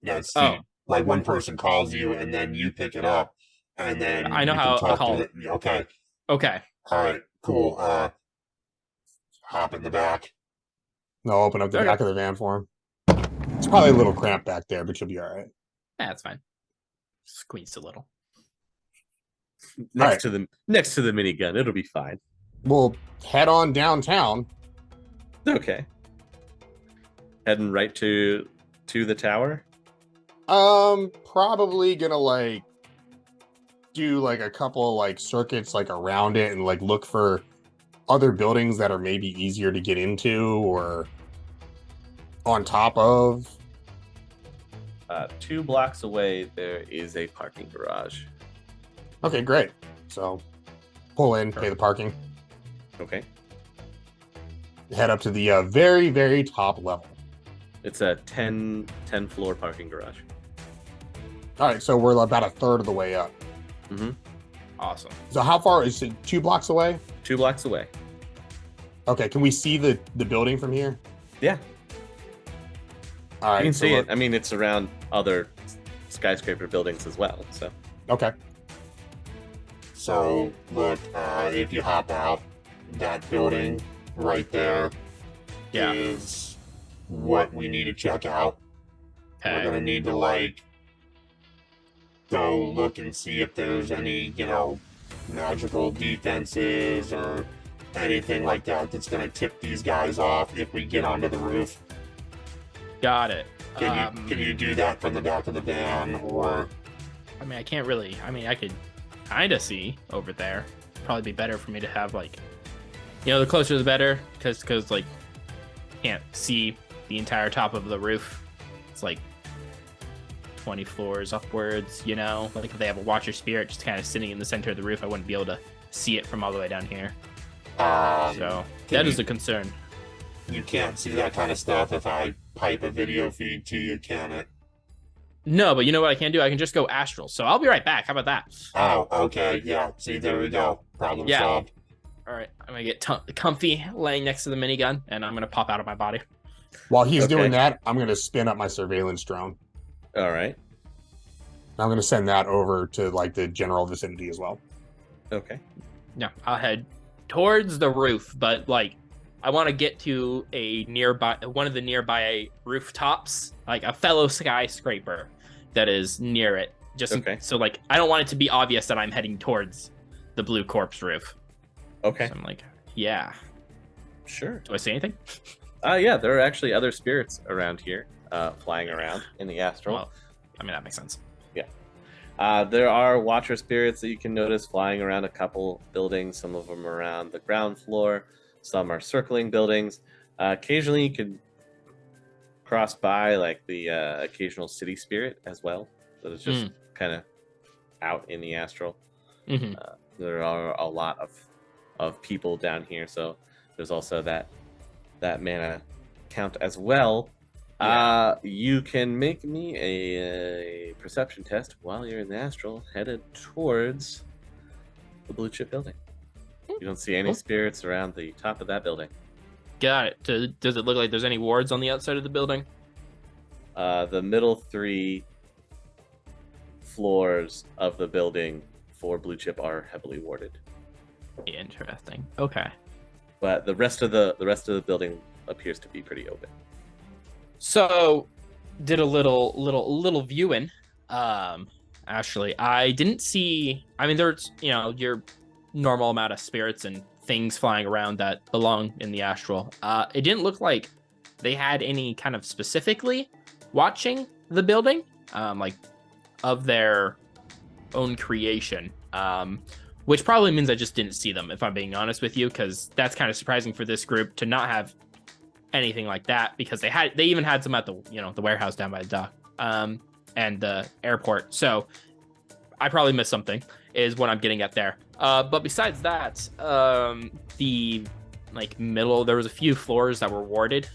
Let's see. Oh. Like one person calls you and then you pick it up, and then I know you how can a talk call. to it. Okay. Okay. All right. Cool. Hop in the back. No, open up the back of the van for him. It's probably a little cramped back there, but you'll be all right. That's fine. Squeezed a little. next to the minigun. It'll be fine. We'll head on downtown. Okay. Heading right to the tower. Probably gonna like do like a couple like circuits like around it and like look for other buildings that are maybe easier to get into or on top of. 2 blocks away, there is a parking garage. Okay, great. So pull in, pay the parking, Okay. head up to the very, very top level. It's a 10 floor parking garage. All right, so we're about a third of the way up. Mm-hmm. Awesome. So how far is it? 2 blocks away? 2 blocks away. Okay, can we see the building from here? Yeah. All right, You can so see it. I mean, it's around other skyscraper buildings as well. So Okay. So, look, if you hop out, that building right there is what we need to check out. We're gonna need to, like, go look and see if there's any, magical defenses or anything like that that's gonna tip these guys off if we get onto the roof. Got it. Can you do that from the back of the van, or... I mean, I can't really. I mean, I could kind of see over there. Probably be better for me to have like, the closer the better, because like, can't see the entire top of the roof. It's like 20 floors upwards. Like if they have a Watcher Spirit just kind of sitting in the center of the roof, I wouldn't be able to see it from all the way down here. So that is a concern. You can't see that kind of stuff if I pipe a video feed to you, can it? No, but you know what I can do? I can just go astral. So I'll be right back. How about that? Oh, okay. Yeah. See, there we go. Problem solved. All right. I'm going to get comfy laying next to the minigun, and I'm going to pop out of my body. While he's doing that, I'm going to spin up my surveillance drone. all right. I'm going to send that over to like the general vicinity as well. Okay. Yeah, I'll head towards the roof, but like I want to get to one of the nearby rooftops, like a fellow skyscraper that is near it. So like I don't want it to be obvious that I'm heading towards the blue corpse roof. Okay. So I'm like, yeah. Sure. Do I see anything? Yeah, there are actually other spirits around here, flying around in the astral. Well, I mean that makes sense. There are Watcher spirits that you can notice flying around a couple buildings. Some of them are around the ground floor. Some are circling buildings. Occasionally, you can cross by like the occasional city spirit as well. That is just kind of out in the astral. Mm-hmm. There are a lot of people down here, so there's also that mana count as well. Yeah. You can make me a perception test while you're in the astral, headed towards the blue chip building. You don't see any spirits around the top of that building. Got it. Does it look like there's any wards on the outside of the building? The middle 3 floors of the building for blue chip are heavily warded, Interesting. Okay. but the rest of the building appears to be pretty open. So, did a little viewing. Actually, I didn't see. I mean, there's your normal amount of spirits and things flying around that belong in the astral. It didn't look like they had any kind of specifically watching the building, like of their own creation. Which probably means I just didn't see them, if I'm being honest with you, because that's kind of surprising for this group to not have anything like that, because they even had some at the the warehouse down by the dock and the airport. So I probably missed something is what I'm getting at there. But besides that, the middle, there was a few floors that were warded.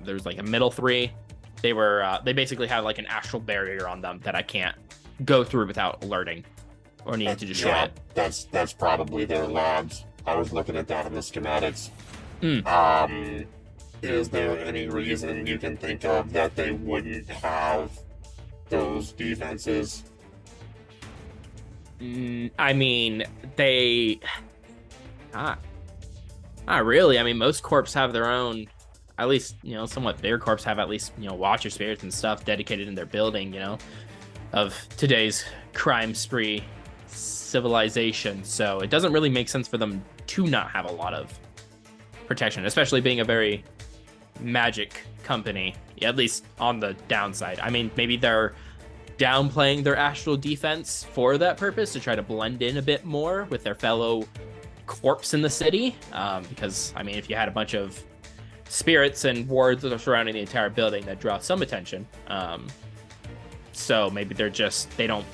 There was a middle 3. They basically had like an astral barrier on them that I can't go through without alerting or needing to destroy it. That's probably their labs. I was looking at that in the schematics. Is there any reason you can think of that they wouldn't have those defenses? I mean, they not really. I mean, most corps have their own, at least somewhat bigger corps have at least Watcher spirits and stuff dedicated in their building. Of today's crime spree civilization, so it doesn't really make sense for them to not have a lot of protection, especially being a very magic company, at least on the downside. I mean, maybe they're downplaying their astral defense for that purpose to try to blend in a bit more with their fellow corpse in the city, because I mean, if you had a bunch of spirits and wards that are surrounding the entire building, that draw some attention. So maybe they don't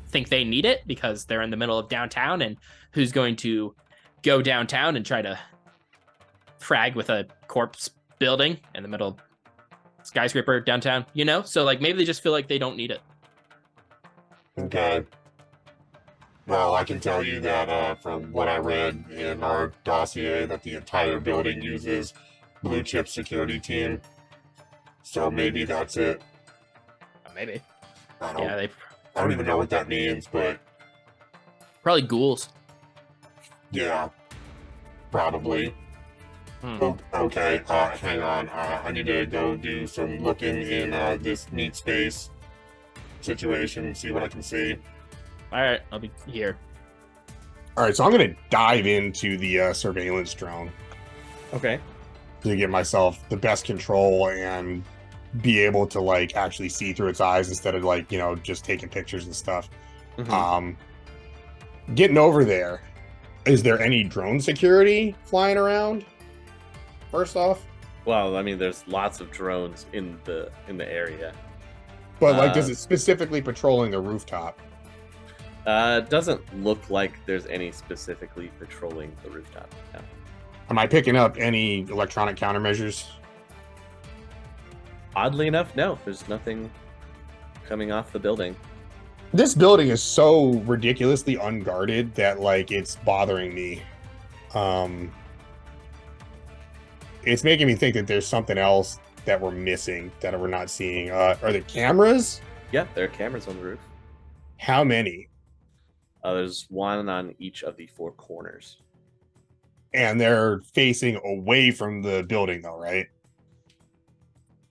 think they need it because they're in the middle of downtown, and who's going to go downtown and try to frag with a corpse building in the middle of skyscraper downtown, you know? So like maybe they just feel like they don't need it. Okay. Well, I can tell you that from what I read in our dossier, that the entire building uses blue chip security team. So maybe that's it. Maybe. I Yeah, don't even know what that means, but probably ghouls. yeah, probably. Okay, hang on. I need to go do some looking in this meat space situation and see what I can see. All right, I'll be here. All right, so I'm gonna dive into the surveillance drone Okay. to get myself the best control and be able to like actually see through its eyes instead of like, you know, just taking pictures and stuff. Mhm. Getting over there, is there any drone security flying around? First off, Well, I mean, there's lots of drones in the area. but like, does Uh, it specifically patrolling the rooftop? It doesn't look like there's any specifically patrolling the rooftop. No. Am I picking up any electronic countermeasures? Oddly enough, no. There's nothing coming off the building. This building is so ridiculously unguarded that like it's bothering me. It's making me think that there's something else that we're missing that we're not seeing. Are there cameras? Yeah, there are cameras on the roof. How many? There's one on each of the four corners. And they're facing away from the building though, right?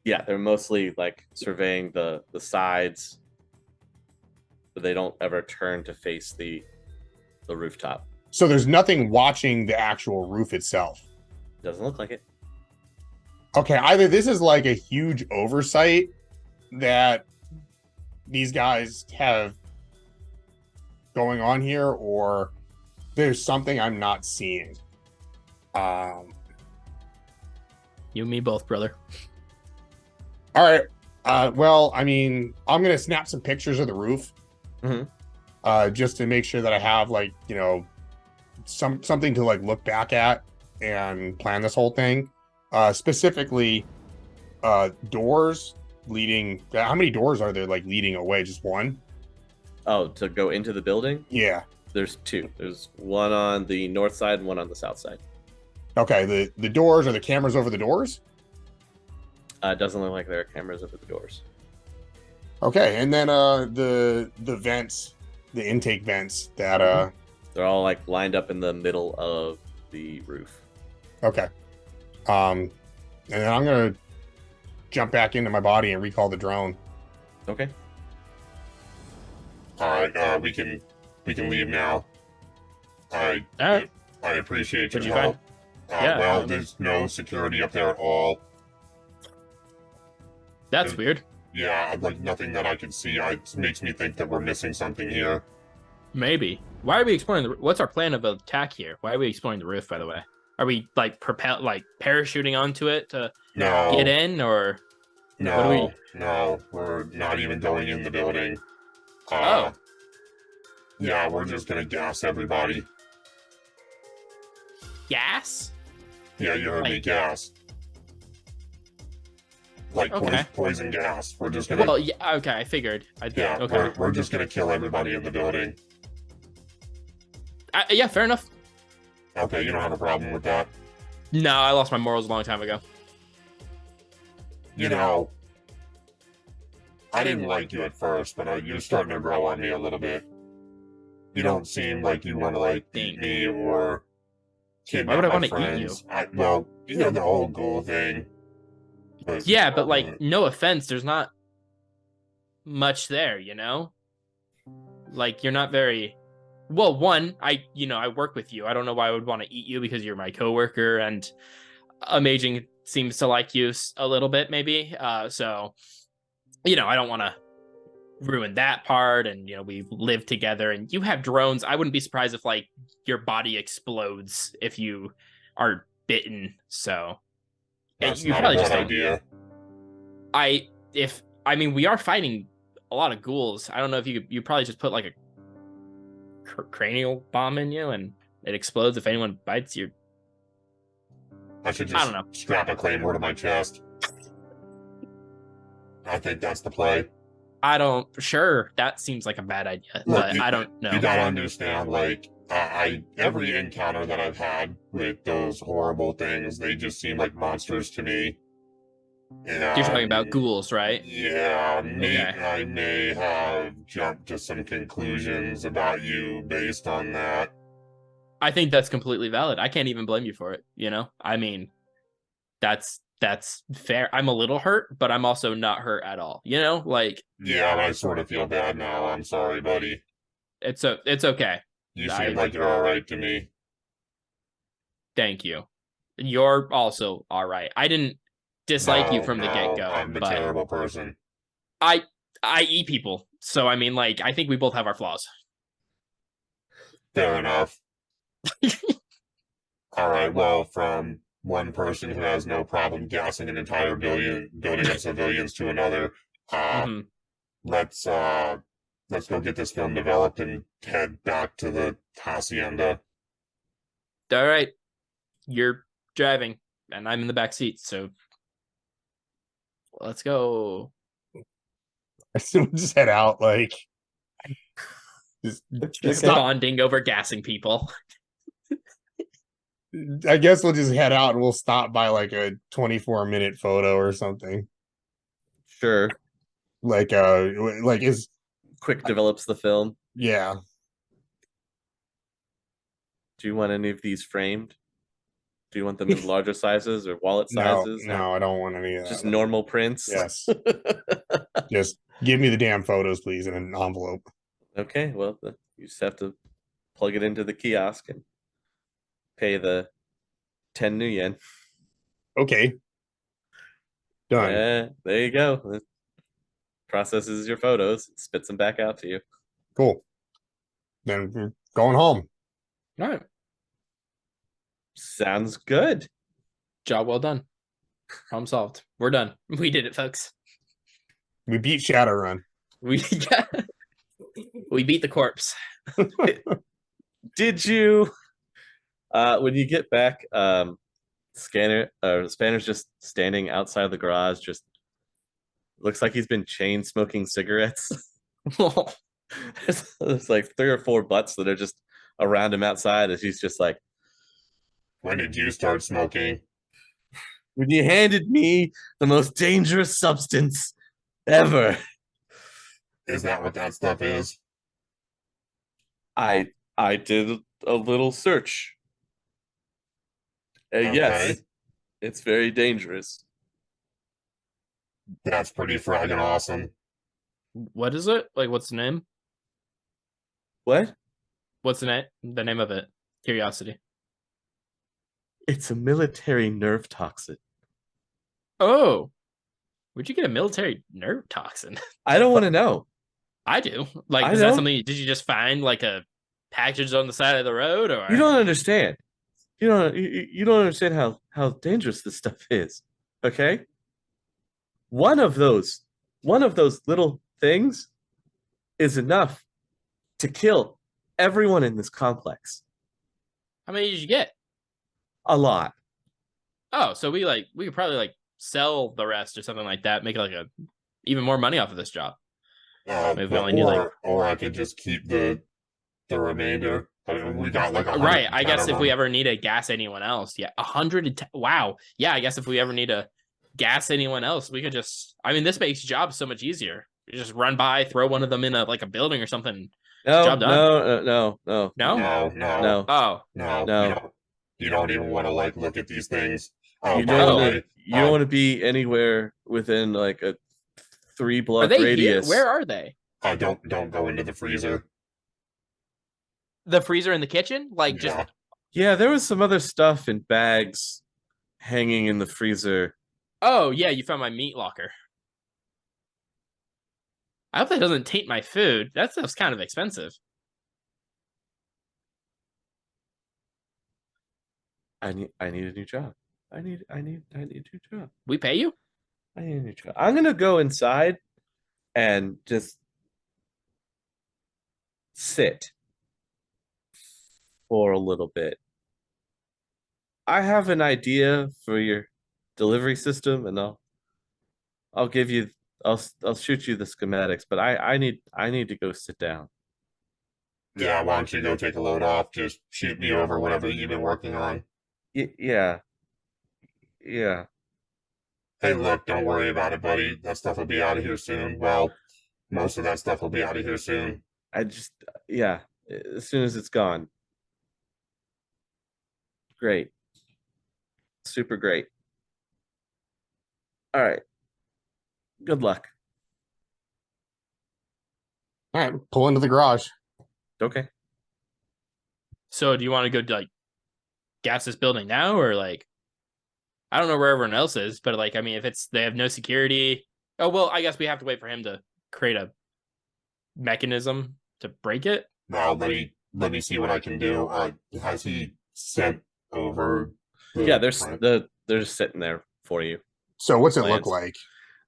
Yeah, they're mostly like surveying the sides, but they don't ever turn to face the rooftop. So there's nothing watching the actual roof itself. Doesn't look like it. Okay, either this is like a huge oversight that these guys have going on here, or there's something I'm not seeing. You and me both, brother. All right. Well, I mean, I'm gonna snap some pictures of the roof, Mhm. just to make sure that I have like, you know, something to like look back at and plan this whole thing. Specifically, doors leading. How many doors are there like leading away? Just one? Oh, to go into the building? Yeah. There's two. There's one on the north side and one on the south side. Okay. The doors, are the cameras over the doors? It doesn't look like there are cameras over the doors. Okay, and then the vents, the intake vents that They're all like lined up in the middle of the roof. okay. And then I'm gonna jump back into my body and recall the drone. Okay. All right, we can leave now. I All right. I appreciate your What'd you help. Yeah, I Well, mean- there's no security up there at all. That's weird. Yeah, like nothing that I can see. It makes me think that we're missing something here. Maybe. Why are we exploring the? What's our plan of attack here? Why are we exploring the roof? By the way, are we like parachuting onto it to No, get in, or no, what do no, we're not even going in the building. Oh. Yeah, we're just gonna gas everybody. gas? Yeah, you heard me, Like- gas. Like Okay. poison gas. We're just gonna. Well, yeah. Okay, I figured. yeah, Okay. we're just gonna kill everybody in the building. Yeah, fair enough. Okay, you don't have a problem with that. No, I lost my morals a long time ago. You know, I didn't like you at first, but you're starting to grow on me a little bit. You don't seem like you want to like beat me or kidnap Why would I my wanna eat friends. Well, you know the whole ghoul thing. Yeah, but like, no offense, there's not much there, you know? Like, you're not very well, one, I work with you. I don't know why I would want to eat you because you're my coworker, and Amaging seems to like you a little bit, maybe. So, I don't want to ruin that part. And we live together, and you have drones. I wouldn't be surprised if like your body explodes if you are bitten. So, That's you not probably a just bad don't. idea. We are fighting a lot of ghouls. I don't know if you probably just put like a cranial bomb in you and it explodes if anyone bites you. I should I just don't know. strap a claymore to my chest. I think that's the play. Sure, that seems like a bad idea, Look, but I don't know. You gotta understand, like, I every encounter that I've had with those horrible things, they just seem like monsters to me. You're talking about ghouls, right? Yeah, Okay. I may have jumped to some conclusions about you based on that. I think that's completely valid. I can't even blame you for it, I mean, that's fair. I'm a little hurt, but I'm also not hurt at all. Like, Yeah, I sort of feel bad now. I'm sorry, buddy. it's okay. You seem like you're alright to me. Thank you. You're also all right. I didn't dislike you from the get-go. I'm a but terrible person. I eat people. So I mean, like, I think we both have our flaws. Fair enough. Alright, well, from one person who has no problem gassing an entire building of civilians to another, let's go get this film developed and head back to the hacienda. All right. You're driving and I'm in the back seat, so let's go. I still just head out, like Just bonding over gassing people. I guess we'll just head out and we'll stop by like a 24-minute photo or something. Sure. Like is Quick develops the film. yeah. Do you want any of these framed? Do you want them in larger sizes or wallet sizes? No, I don't want any of that. Just normal prints? Yes. Just give me the damn photos, please, in an envelope. Okay, well, you just have to plug it into the kiosk and pay the 10 new yen. Okay. Done. Yeah, there you go. It processes your photos, spits them back out to you. Cool. Then we're going home. All right. Sounds good. Job well done. Problem solved. We're done. We did it, folks. We beat Shadowrun. We beat the corpse. Did you when you get back, Spanner's just standing outside the garage, just looks like he's been chain smoking cigarettes. There's like 3 or 4 butts that are just around him outside as he's just like, when did you start smoking? when you handed me the most dangerous substance ever. Is that what that stuff is? I did a little search. Yes, Okay. it's very dangerous. That's pretty friggin' awesome. What is it? Like, what's the name? What? What's the name of it? Curiosity. It's a military nerve toxin. Oh, where'd you get a military nerve toxin? I don't want to know. I do. Like, I is that don't- something? Did you just find like a package on the side of the road, or You don't understand. You don't understand how dangerous this stuff is. Okay? One of those little things is enough to kill everyone in this complex. How many did you get? A lot. Oh, so we could probably like sell the rest or something like that, make like even more money off of this job. Maybe we only need, like- or I could just keep the remainder. I mean, we got like 110 Right. I guess of if we them. ever need to gas anyone else, 110. Wow. Yeah, I guess if we ever need to gas anyone else, we could just. I mean, this makes jobs so much easier. You just run by, throw one of them in a building or something. No, Job done. no. No. No. Oh. No. You don't even want to like look at these things. Oh, You by don't the want way, to. You don't want to be anywhere within like a 3-block Are they radius. here? Where are they? don't go into the freezer. The freezer in the kitchen? Like just Yeah. Yeah, there was some other stuff in bags hanging in the freezer. oh yeah, you found my meat locker. I hope that doesn't taint my food. That stuff's kind of expensive. I need a new job. I need a new job. We pay you? I need a new job. I'm gonna go inside and just sit for a little bit. I have an idea for your delivery system, and I'll give you I'll shoot you the schematics, but I need to go sit down. Yeah, why don't you go take a load off? Just shoot me over whatever you've been working on. Yeah. Yeah. Hey, look, don't worry about it, buddy. That stuff will be out of here soon. Well, most of that stuff will be out of here soon. I just yeah, as soon as it's gone. Great. Super great. All right. Good luck. All right, pull into the garage. Okay. So do you want to go like gas this building now, or like I don't know where everyone else is, but like I mean if it's they have no security. Oh well, I guess we have to wait for him to create a mechanism to break it. Now, let me see what I can do. Has he sent over? Yeah, they're just sitting there for you. So what's it look Plans.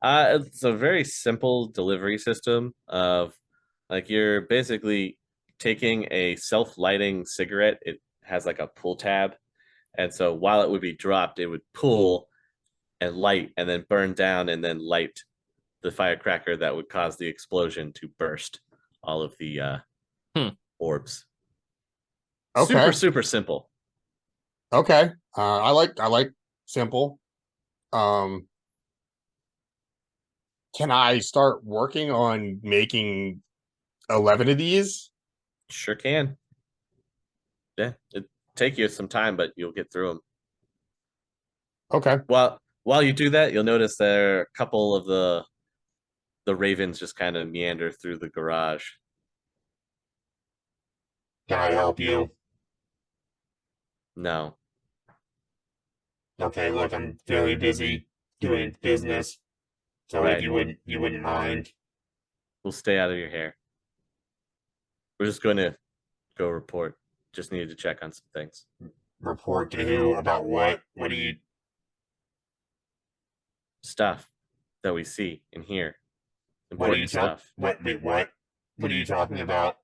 like? It's a very simple delivery system of like you're basically taking a self-lighting cigarette. It has like a pull tab. And so while it would be dropped, it would pull and light and then burn down and then light the firecracker that would cause the explosion to burst all of the orbs. Okay. Super simple. Okay. I like simple. Can I start working on making 11 of these? Sure can. Yeah, it take you some time, but you'll get through them. Okay. While you do that, you'll notice there are a couple of the ravens just kind of meander through the garage. Can I help you? No. Okay, look, I'm very busy doing business, so Right. if you wouldn't mind. We'll stay out of your hair. We're just going to go report. Just needed to check on some things. Report to who about what? What do you? Stuff that we see and hear. What are you Important talking? stuff. What? Wait, what? What are you talking about?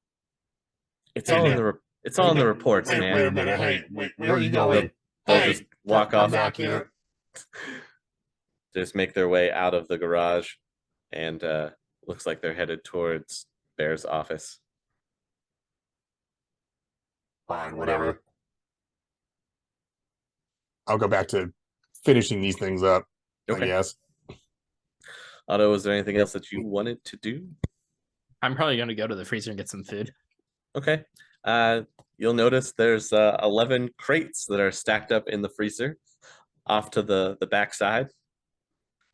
It's Hey, all in man. the reports, Wait, man. wait a minute. Hey, wait, where are you going? They'll Hey, just walk come off. back here. Just make their way out of the garage, and looks like they're headed towards Bear's office. Fine, whatever. I'll go back to finishing these things up, I Okay. guess. Otto, is there anything else that you wanted to do? I'm probably gonna go to the freezer and get some food. Okay. You'll notice there's 11 crates that are stacked up in the freezer off to the back side.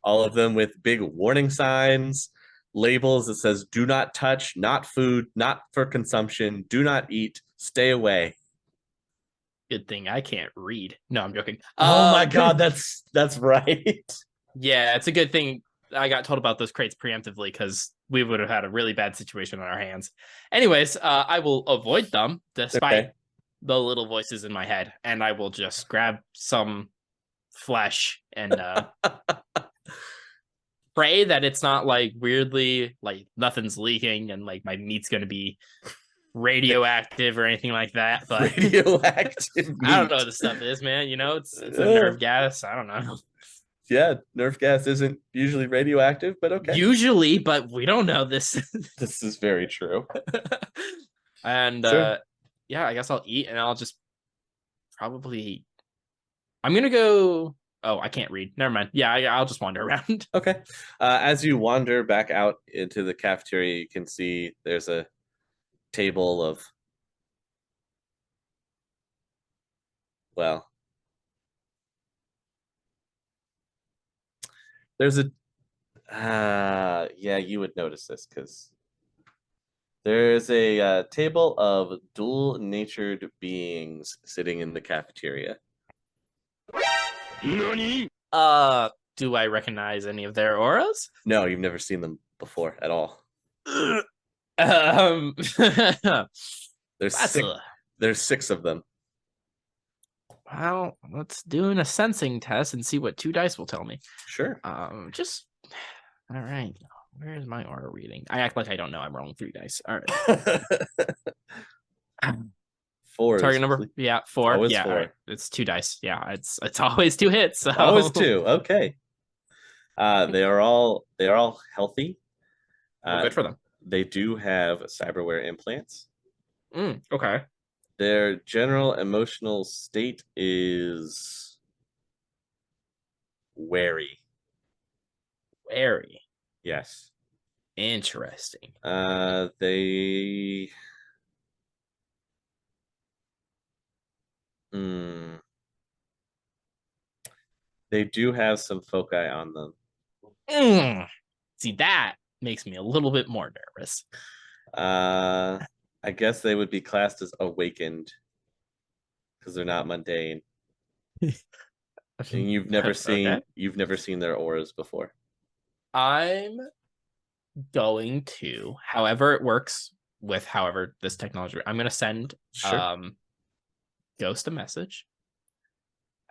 All of them with big warning signs, labels that says do not touch, not food, not for consumption, do not eat, stay away. Good thing I can't read. No, I'm joking. Oh my god, that's right. Yeah, it's a good thing I got told about those crates preemptively because we would have had a really bad situation on our hands. Anyways, I will avoid them despite the little voices in my head, and I will just grab some flesh and pray that it's not like weirdly like nothing's leaking and like my meat's gonna be radioactive or anything like that. But Radioactive I don't meat. know what the stuff is, man. You know, it's a nerve gas. I don't know. Yeah, nerve gas isn't usually radioactive, but okay. Usually, but we don't know this. This is very true. And Sure. yeah, I guess I'll eat and I'll just probably I'm gonna go. Oh, I can't read. Never mind. Yeah, I'll just wander around. Okay. As you wander back out into the cafeteria, you can see there's a table of, well, there's a, yeah, you would notice this because There's a table of dual-natured beings sitting in the cafeteria. Do I recognize any of their auras? No, you've never seen them before at all. That's There's 6 of them. Well, let's do a sensing test and see what 2 dice will tell me. Sure. All right. Where is my aura reading? I act like I don't know. I'm rolling 3 dice. All right. 4 Target number? Yeah, 4. Always yeah, 4. all right. It's 2 dice. Yeah, it's always 2 hits. So. Always 2. Okay. They are all healthy. Well, good for them. They do have cyberware implants. Okay. Their general emotional state is wary. Wary. Yes. Interesting. They do have some foci on them. See, that makes me a little bit more nervous. I guess they would be classed as awakened because they're not mundane. And you've never seen their auras before. I'm going to, however it works with this technology, I'm going to send Ghost a message.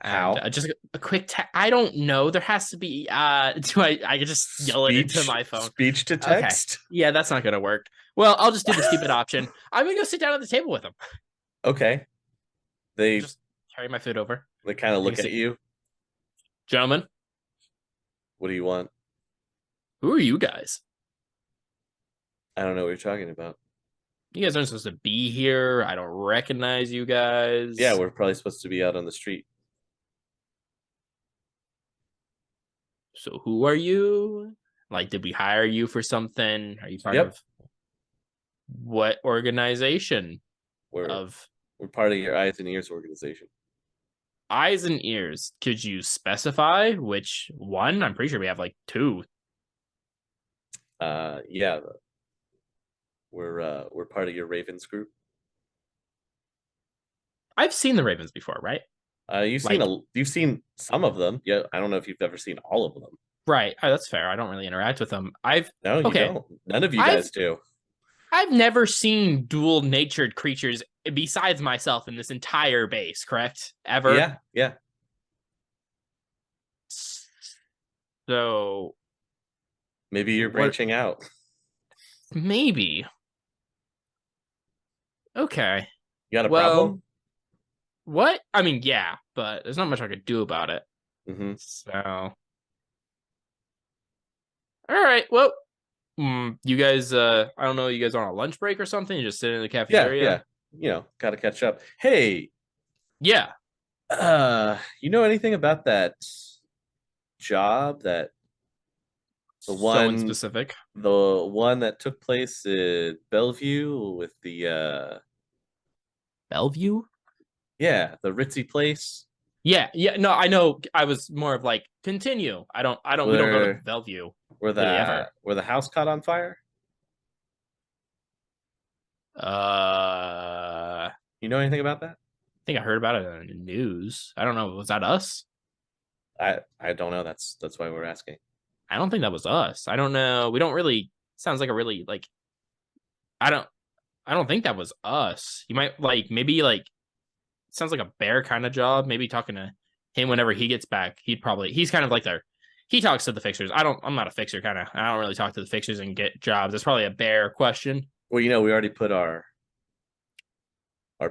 How? And, just a quick I don't know. There has to be I can just yell it into my phone. Speech to text? Okay. Yeah, that's not going to work. Well, I'll just do the stupid option. I'm going to go sit down at the table with them. Okay. They just carry my food over. They kind of look at you. Gentlemen. What do you want? Who are you guys? I don't know what you're talking about. You guys aren't supposed to be here. I don't recognize you guys. Yeah, we're probably supposed to be out on the street. So who are you? Like, did we hire you for something? Are you part of what organization? We're part of your Eyes and Ears organization. Eyes and Ears. Could you specify which one? I'm pretty sure we have like 2. Yeah. We're part of your Ravens group. I've seen the Ravens before, right? You've seen some of them. Yeah, I don't know if you've ever seen all of them. Right. Oh, that's fair. I don't really interact with them. No, you don't. None of you guys do. I've never seen dual-natured creatures besides myself in this entire base, correct? Ever? Yeah. So maybe you're branching out. Maybe. Okay. You got a problem? What? I mean, yeah, but there's not much I could do about it. Mm-hmm. So, all right. Well, you guys, I don't know. You guys are on a lunch break or something? You just sitting in the cafeteria? Yeah. Got to catch up. Hey. Yeah. You know anything about that job that Someone specific? The one that took place at Bellevue with the Bellevue? Yeah, the ritzy place. Yeah. No, I know. I was more of like, continue. We don't go to Bellevue. Where the house caught on fire? You know anything about that? I think I heard about it on the news. I don't know. Was that us? I don't know. That's why we're asking. I don't think that was us. I don't know. We don't really sounds like a really like I don't think that was us. You might sounds like a bear kind of job. Maybe talking to him whenever he gets back. He's kind of like he talks to the fixers. I'm not a fixer kind of. I don't really talk to the fixers and get jobs. It's probably a bear question. Well, we already put our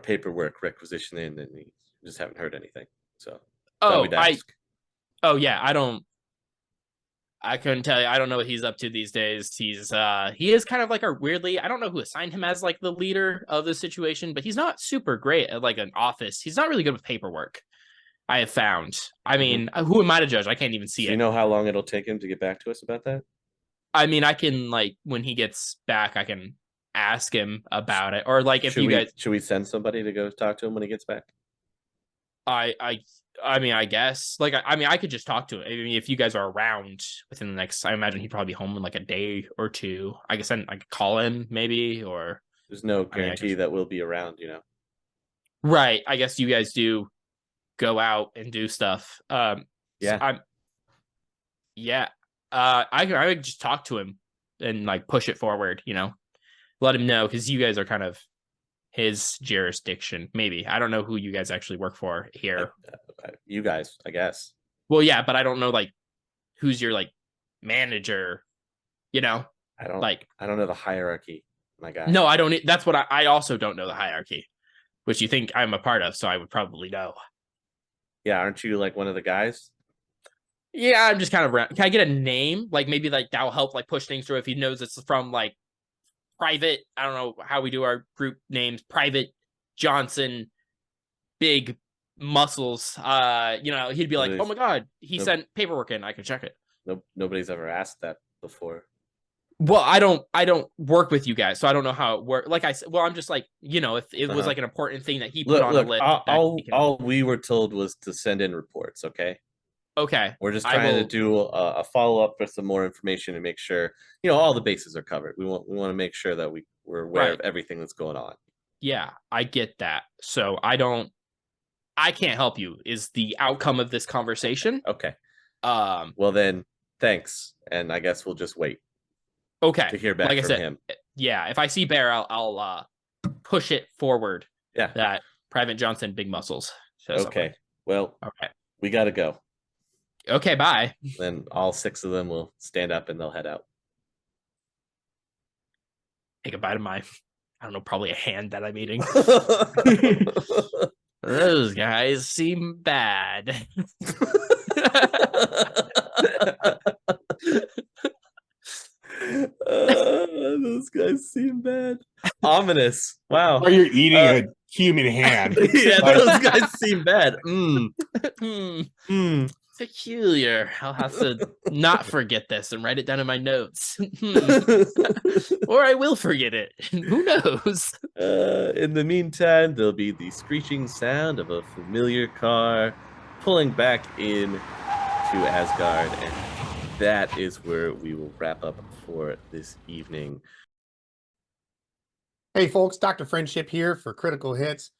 paperwork requisition in and we just haven't heard anything. So I couldn't tell you. I don't know what he's up to these days. He is kind of like I don't know who assigned him as like the leader of the situation, but he's not super great at like an office. He's not really good with paperwork. I have found. I mean, who am I to judge? I can't even see it. Do you know how long it'll take him to get back to us about that? I mean, I can when he gets back, I can ask him about it. Or like if should we send somebody to go talk to him when he gets back? I mean, I guess like I mean, I could just talk to him. I mean, if you guys are around within the next, I imagine he'd probably be home in like a day or two. I guess then I could call him maybe, or There's no I mean, I guarantee just- that we'll be around, you know. right. I guess you guys do go out and do stuff. Yeah. So yeah. I would just talk to him and like push it forward. Let him know because you guys are kind of his jurisdiction. Maybe I don't know who you guys actually work for here. You guys, I guess. Well, yeah, but I don't know like who's your like manager. I don't like. I don't know the hierarchy, my guy. No, I don't. That's what I also don't know the hierarchy, which you think I'm a part of, so I would probably know. Yeah, aren't you like one of the guys? Yeah, I'm just kind of. Can I get a name? Like maybe like that will help like push things through if he knows it's from like Private. I don't know how we do our group names. Private Johnson, Big Muscles. He'd be like, oh my god, he sent paperwork in. I can check it. Nobody's ever asked that before. Well, I don't work with you guys, so I don't know how it works. Like I said, well, I'm just like, if it was like an important thing that he put on a list. All we were told was to send in reports, okay? Okay. We're just trying to do a follow-up for some more information and make sure, all the bases are covered. We want to make sure that we're aware of everything that's going on. Yeah, I get that. So I can't help you is the outcome of this conversation. Okay. Well then, thanks. And I guess we'll just wait. Okay. To hear back from him. Yeah, if I see Bear, I'll push it forward. Yeah. That Private Johnson, Big Muscles. Okay. Well, okay. We got to go. Okay, bye. Then all 6 of them will stand up and they'll head out. Take a bite of my, I don't know, probably a hand that I'm eating. Those guys seem bad. Those guys seem bad. Ominous. Wow. Or you're eating a human hand. Yeah, those guys seem bad. Peculiar. I'll have to not forget this and write it down in my notes. Or I will forget it. Who knows? In the meantime, there'll be the screeching sound of a familiar car pulling back in to Asgard, and that is where we will wrap up for this evening. Hey folks, Dr. Friendship here for Critical Hits.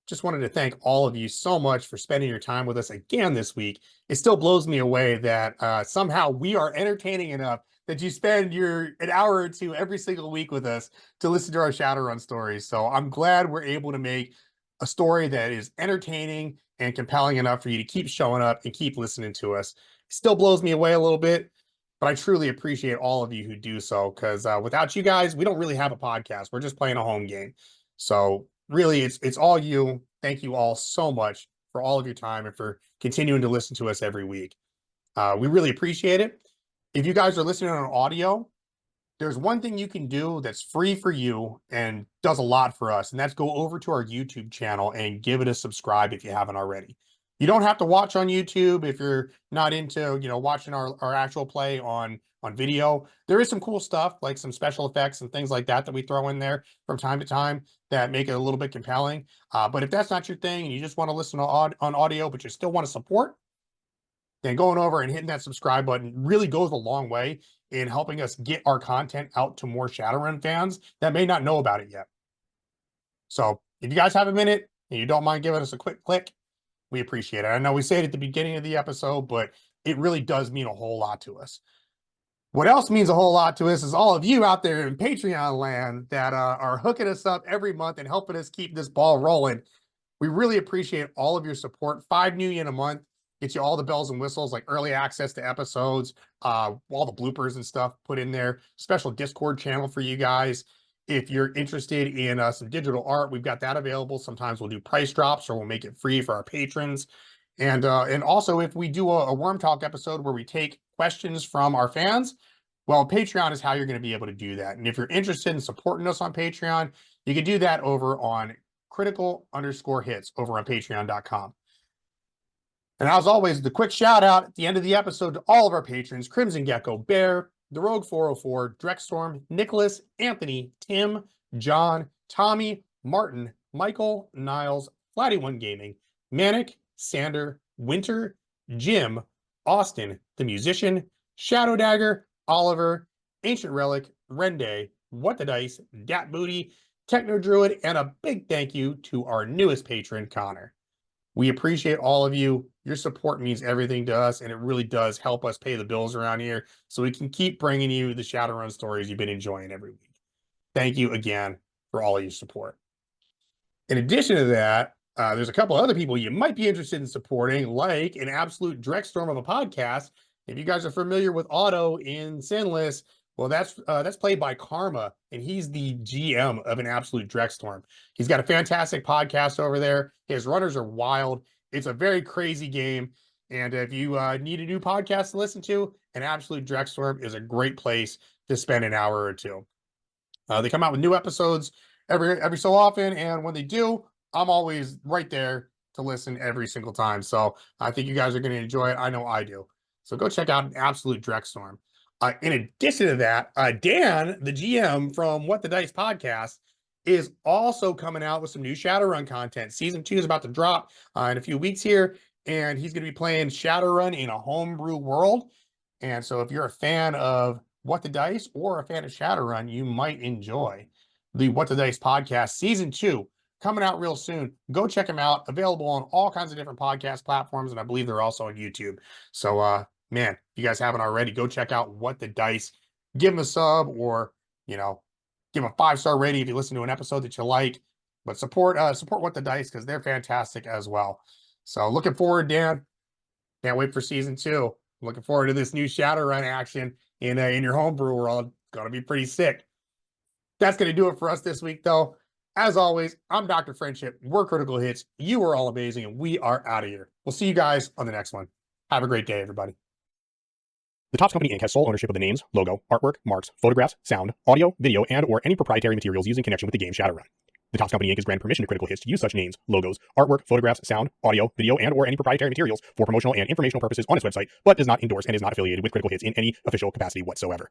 Just wanted to thank all of you so much for spending your time with us again this week. It still blows me away that somehow we are entertaining enough that you spend an hour or two every single week with us to listen to our Shadowrun stories. So I'm glad we're able to make a story that is entertaining and compelling enough for you to keep showing up and keep listening to us. It still blows me away a little bit, but I truly appreciate all of you who do so, because without you guys, we don't really have a podcast. We're just playing a home game. So really, it's all you. Thank you all so much for all of your time and for continuing to listen to us every week. We really appreciate it. If you guys are listening on audio, there's one thing you can do that's free for you and does a lot for us, and that's go over to our YouTube channel and give it a subscribe if you haven't already. You don't have to watch on YouTube if you're not into, watching our actual play on video. There is some cool stuff, like some special effects and things like that we throw in there from time to time that make it a little bit compelling. But if that's not your thing and you just want to listen on audio, but you still want to support, then going over and hitting that subscribe button really goes a long way in helping us get our content out to more Shadowrun fans that may not know about it yet. So if you guys have a minute and you don't mind giving us a quick click, we appreciate it. I know we say it at the beginning of the episode, but it really does mean a whole lot to us. What else means a whole lot to us is all of you out there in Patreon land that are hooking us up every month and helping us keep this ball rolling. We really appreciate all of your support. 5 new in a month gets you all the bells and whistles, like early access to episodes, all the bloopers and stuff put in there, special Discord channel for you guys. If you're interested in some digital art, we've got that available. Sometimes we'll do price drops or we'll make it free for our patrons. And also, if we do a Worm Talk episode where we take questions from our fans, well, Patreon is how you're going to be able to do that. And if you're interested in supporting us on Patreon, you can do that over on critical_hits over on patreon.com. And as always, the quick shout out at the end of the episode to all of our patrons: Crimson Gecko, Bear, The Rogue 404, Drekstorm, Nicholas, Anthony, Tim, John, Tommy, Martin, Michael, Niles, Flatty1 Gaming, Manic, Sander, Winter, Jim, Austin, the musician, Shadow Dagger, Oliver, Ancient Relic, Rende, What the Dice, Dat Booty, Techno Druid, and a big thank you to our newest patron, Connor. We appreciate all of you. Your support means everything to us, and it really does help us pay the bills around here so we can keep bringing you the Shadowrun stories you've been enjoying every week. Thank you again for all of your support. In addition to that, there's a couple other people you might be interested in supporting, like an absolute Drekstorm of a podcast. If you guys are familiar with Auto in SINless, well, that's played by Karma, and he's the GM of an absolute Drekstorm. He's got a fantastic podcast over there. His runners are wild. It's a very crazy game. And if you need a new podcast to listen to, an absolute Drekstorm is a great place to spend an hour or two. They come out with new episodes every so often, and when they do, I'm always right there to listen every single time. So I think you guys are going to enjoy it. I know I do. So go check out an absolute Drekstorm. In addition to that, Dan, the GM from What the Dice podcast, is also coming out with some new Shadowrun content. Season 2 is about to drop in a few weeks here, and he's going to be playing Shadowrun in a homebrew world. And so if you're a fan of What the Dice or a fan of Shadowrun, you might enjoy the What the Dice podcast Season 2 coming out real soon. Go check them out. Available on all kinds of different podcast platforms, and I believe they're also on YouTube. So, man, if you guys haven't already, go check out What the Dice. Give them a sub, or give them a 5-star rating if you listen to an episode that you like. But support What the Dice, because they're fantastic as well. So looking forward, Dan. Can't wait for Season 2. Looking forward to this new Shadowrun action in your homebrew world. It's gonna be pretty sick. That's gonna do it for us this week, though. As always, I'm Dr. Friendship. We're Critical Hits. You are all amazing, and we are out of here. We'll see you guys on the next one. Have a great day, everybody. The Topps Company Inc. has sole ownership of the names, logo, artwork, marks, photographs, sound, audio, video, and or any proprietary materials used in connection with the game Shadowrun. The Topps Company Inc. is granted permission to Critical Hits to use such names, logos, artwork, photographs, sound, audio, video, and or any proprietary materials for promotional and informational purposes on its website, but does not endorse and is not affiliated with Critical Hits in any official capacity whatsoever.